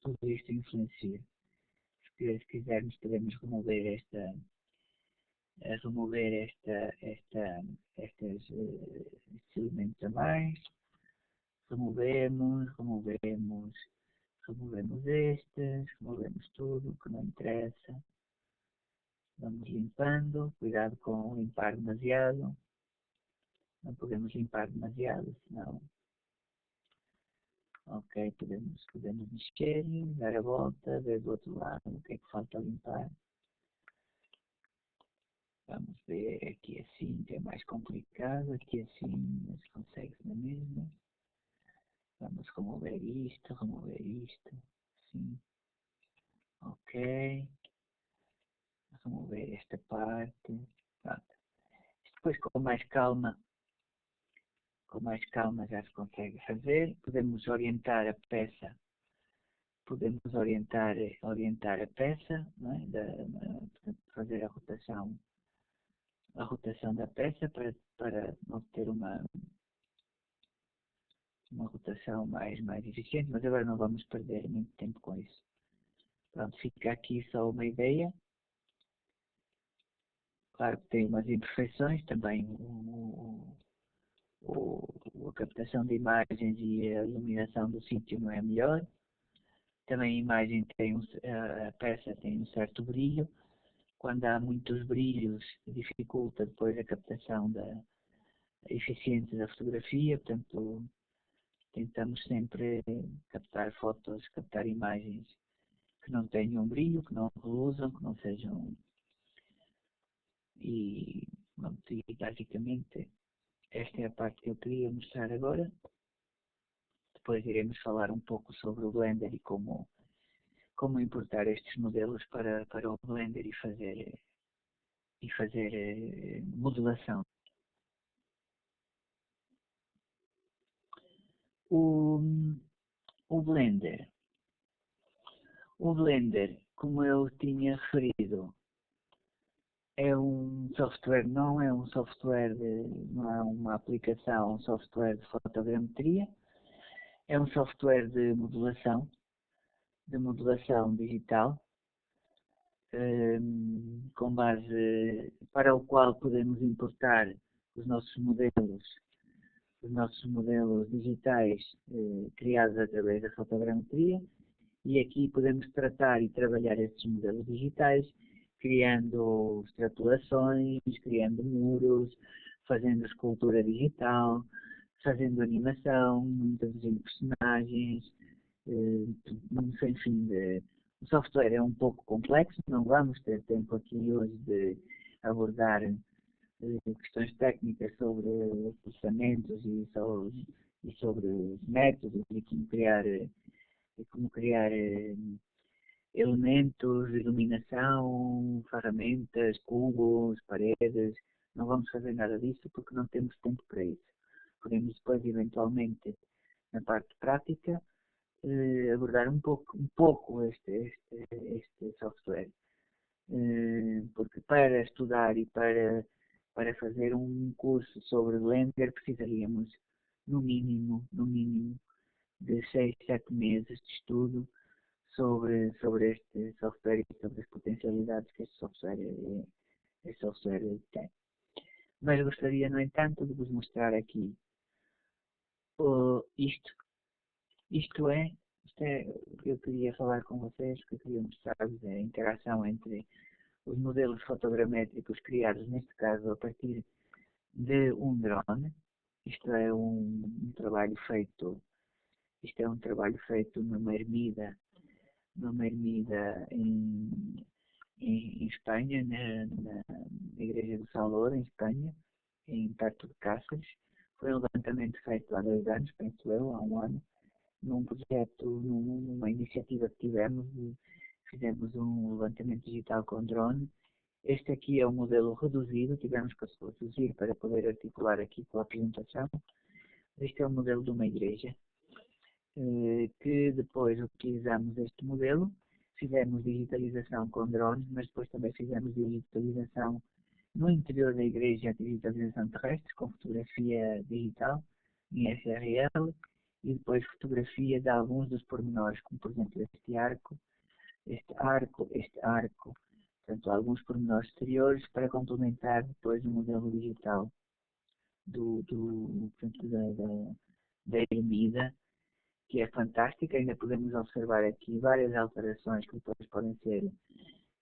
Tudo isto influencia. Se quisermos, podemos remover estes elementos a mais. Removemos estes, removemos tudo que não interessa. Vamos limpando, cuidado com limpar demasiado. Não podemos limpar demasiado, senão... Ok, podemos mexer, dar a volta, ver do outro lado o que é que falta limpar. Vamos ver aqui assim, que é mais complicado, aqui assim, mas consegue-se na mesma. Vamos remover isto, sim. Ok. Remover esta parte. depois com mais calma já se consegue fazer. Podemos orientar a peça, orientar a peça, não é? Fazer a rotação da peça para obter uma rotação mais eficiente, mas agora não vamos perder muito tempo com isso. Pronto, fica aqui só uma ideia. Claro que tem umas imperfeições também, a captação de imagens e a iluminação do sítio não é melhor. Também a imagem a peça tem um certo brilho. Quando há muitos brilhos, dificulta depois a captação da eficiência da fotografia, portanto, tentamos sempre captar imagens que não tenham brilho, que não reluzam, que não sejam. E basicamente esta é a parte que eu queria mostrar agora. Depois iremos falar um pouco sobre o Blender e como importar estes modelos para o Blender e fazer modelação. O Blender, como eu tinha referido, é um software, não é uma aplicação, um software de fotogrametria, é um software de modelação digital, com base para o qual podemos importar os nossos modelos digitais criados através da fotogrametria, e aqui podemos tratar e trabalhar estes modelos digitais, criando extrapolações, criando muros, fazendo escultura digital, fazendo animação, introduzindo personagens, enfim, o software é um pouco complexo, não vamos ter tempo aqui hoje de abordar questões técnicas sobre processamentos e sobre métodos e como criar elementos, iluminação, ferramentas, cubos, paredes. Não vamos fazer nada disso porque não temos tempo para isso. Podemos depois, eventualmente, na parte prática, abordar um pouco este software. Porque para estudar e para fazer um curso sobre Blender precisaríamos, no mínimo, de 6, 7 meses de estudo sobre este software e sobre as potencialidades que este software tem. Mas gostaria, no entanto, de vos mostrar aqui isto é o que eu queria falar com vocês, que eu queria mostrar-vos a interação entre os modelos fotogramétricos criados, neste caso, a partir de um drone. Isto é um trabalho feito numa ermida em Espanha, na Igreja do Salvador, em Espanha, perto de Cáceres. Foi um levantamento feito há 2 anos, penso eu, há 1 ano, num projeto, numa iniciativa que tivemos, fizemos um levantamento digital com drone. Este aqui é um modelo reduzido, tivemos que reduzir para poder articular aqui com a apresentação. Este é o modelo de uma igreja, que depois utilizamos este modelo, fizemos digitalização com drones, mas depois também fizemos digitalização no interior da igreja, digitalização terrestre, com fotografia digital, em SRL, e depois fotografia de alguns dos pormenores, como por exemplo este arco, portanto alguns pormenores exteriores para complementar depois o modelo digital da ermida, que é fantástica. Ainda podemos observar aqui várias alterações que depois podem ser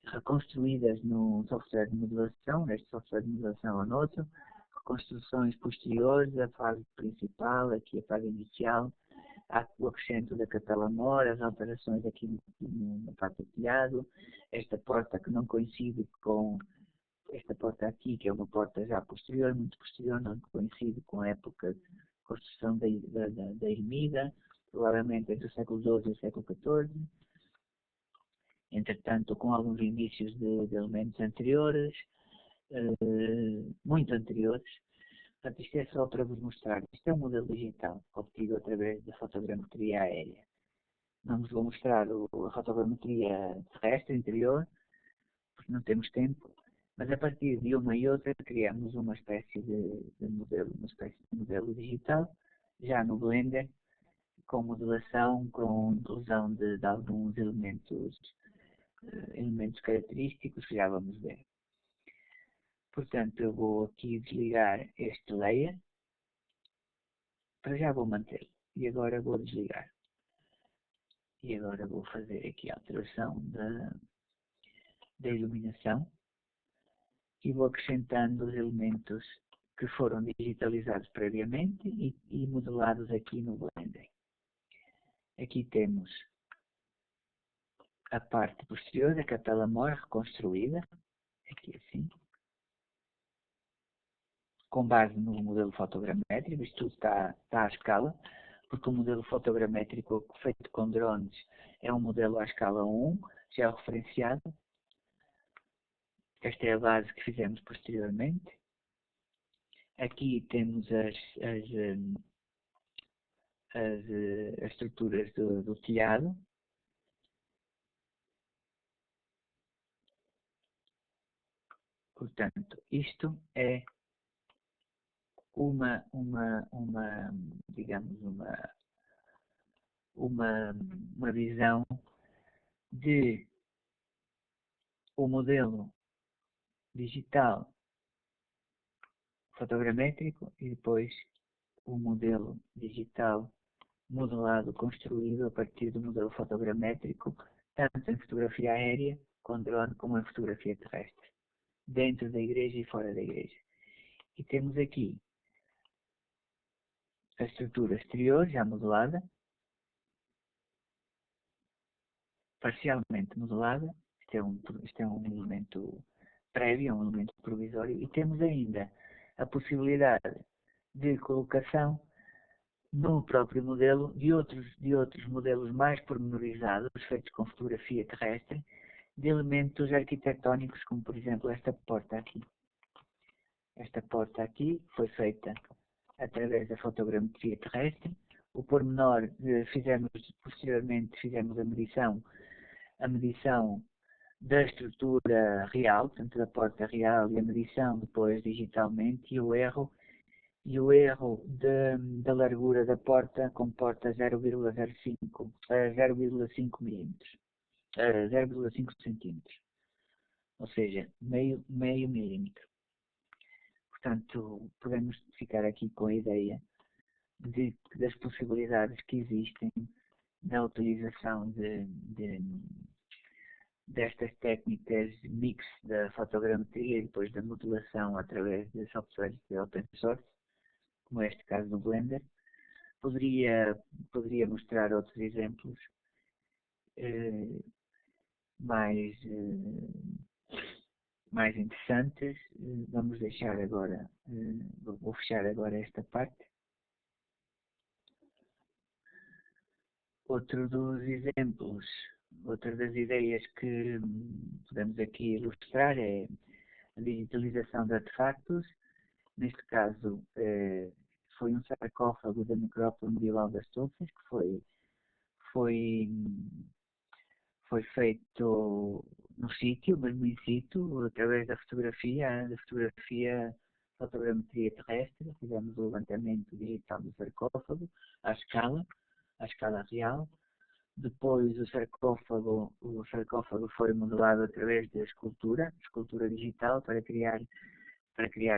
reconstruídas no software de modelação, neste software de modelação ou noutro, reconstruções posteriores da fase principal, aqui a fase inicial, o acrescento da capela mor, as alterações aqui na parte do telhado, esta porta que não coincide com esta porta aqui, que é uma porta já posterior, muito posterior, não coincide com a época de construção da ermida, provavelmente entre o século XII e o século XIV, entretanto com alguns indícios de elementos anteriores. muito anteriores. Portanto, isto é só para vos mostrar. Isto é um modelo digital, obtido através da fotogrametria aérea. Não vos vou mostrar a fotogrametria terrestre, interior, porque não temos tempo, mas a partir de uma e outra criamos uma espécie de modelo, uma espécie de modelo digital, já no Blender, com modelação, com inclusão de alguns elementos característicos que já vamos ver. Portanto, eu vou aqui desligar este layer, para já vou mantê-lo, e agora vou desligar. E agora vou fazer aqui a alteração da iluminação e vou acrescentando os elementos que foram digitalizados previamente e modelados aqui no Blender. Aqui temos a parte posterior da capela mor reconstruída, aqui assim, com base no modelo fotogramétrico. Isto tudo está à escala, porque o modelo fotogramétrico feito com drones é um modelo à escala 1, já referenciado. Esta é a base que fizemos posteriormente. Aqui temos as estruturas do telhado. Portanto, isto é digamos, uma visão de o modelo digital fotogramétrico e depois o modelo digital modelado, construído a partir do modelo fotogramétrico, tanto em fotografia aérea, com drone, como em fotografia terrestre, dentro da igreja e fora da igreja. E temos aqui a estrutura exterior já modelada, parcialmente modelada. Isto é um elemento prévio, é um elemento provisório, e temos ainda a possibilidade de colocação no próprio modelo de outros modelos mais pormenorizados, feitos com fotografia terrestre, de elementos arquitetónicos, como por exemplo esta porta aqui. Esta porta aqui foi feita através da fotogrametria terrestre. O pormenor, posteriormente fizemos a medição da estrutura real, portanto da porta real, e a medição depois digitalmente, e o erro da largura da porta comporta 0,05 milímetros, 0,5 centímetros, ou seja, meio milímetro. Portanto, podemos ficar aqui com a ideia das possibilidades que existem da utilização destas técnicas mix da fotogrametria e depois da modelação através de softwares de open source, como é este caso do Blender. Poderia mostrar outros exemplos mais interessantes. Vamos deixar agora, vou fechar agora esta parte. Outro dos exemplos, outra das ideias que podemos aqui ilustrar é a digitalização de artefactos. Neste caso, foi um sarcófago da necrópole medieval das Tofas, que foi feito no sítio, mesmo in situ, através da fotografia fotogrametria terrestre. Fizemos o levantamento digital do sarcófago à escala real. Depois o sarcófago foi modelado através da escultura digital para criar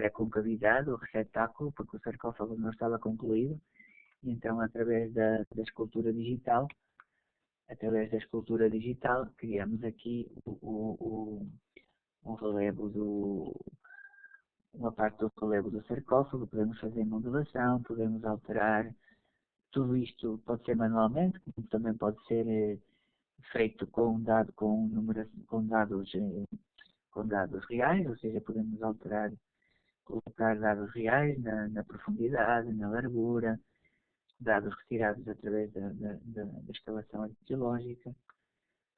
a concavidade, o receptáculo, porque o sarcófago não estava concluído. E então, através da escultura digital, criamos aqui uma parte do relevo do sarcófago. Podemos fazer modelação, podemos alterar. Tudo isto pode ser manualmente, como também pode ser feito com dados reais, ou seja, podemos colocar dados reais na profundidade, na largura, dados retirados através da escalação arqueológica.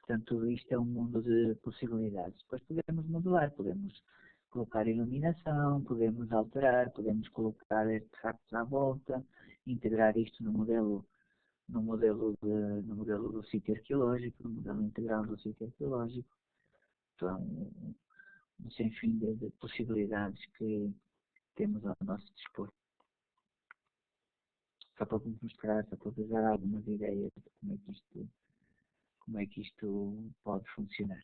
Portanto, tudo isto é um mundo de possibilidades. Depois podemos modelar, podemos colocar iluminação, podemos alterar, podemos colocar artefactos à volta, integrar isto no modelo do sítio arqueológico, no modelo integral do sítio arqueológico. Então, um sem fim de possibilidades que temos ao nosso dispor. Só para vos mostrar, só para vos dar algumas ideias de como é que isto pode funcionar.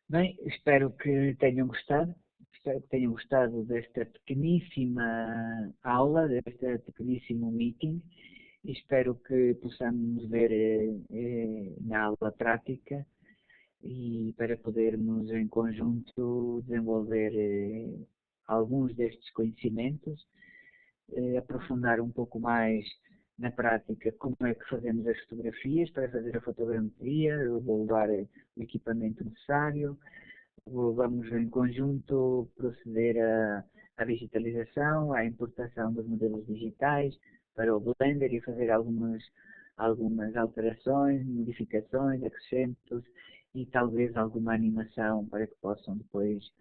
Bem, espero que tenham gostado. Espero que tenham gostado desta pequeníssima aula, deste pequeníssimo meeting. E espero que possamos ver na aula prática e para podermos em conjunto desenvolver alguns destes conhecimentos, aprofundar um pouco mais na prática como é que fazemos as fotografias para fazer a fotogrametria. Eu vou levar o equipamento necessário, vamos em conjunto proceder à digitalização, à importação dos modelos digitais para o Blender e fazer algumas alterações, modificações, acrescentos e talvez alguma animação para que possam depois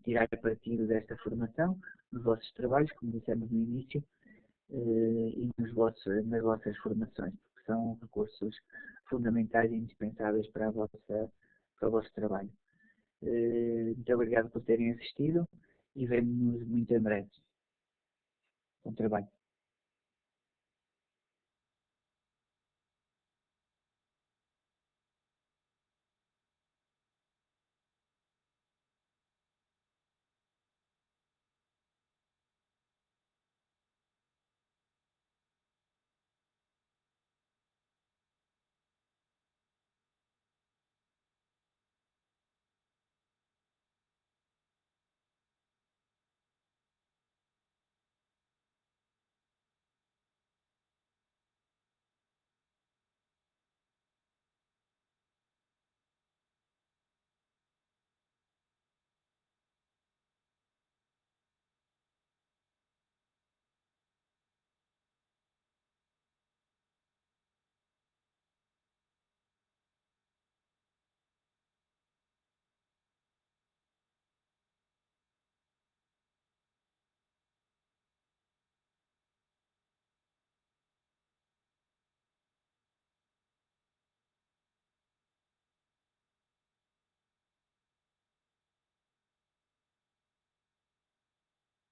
tirar partido desta formação nos vossos trabalhos, como dissemos no início, e nas vossas formações, porque são recursos fundamentais e indispensáveis para o vosso trabalho. Muito obrigado por terem assistido e vemo-nos muito em breve. Bom trabalho.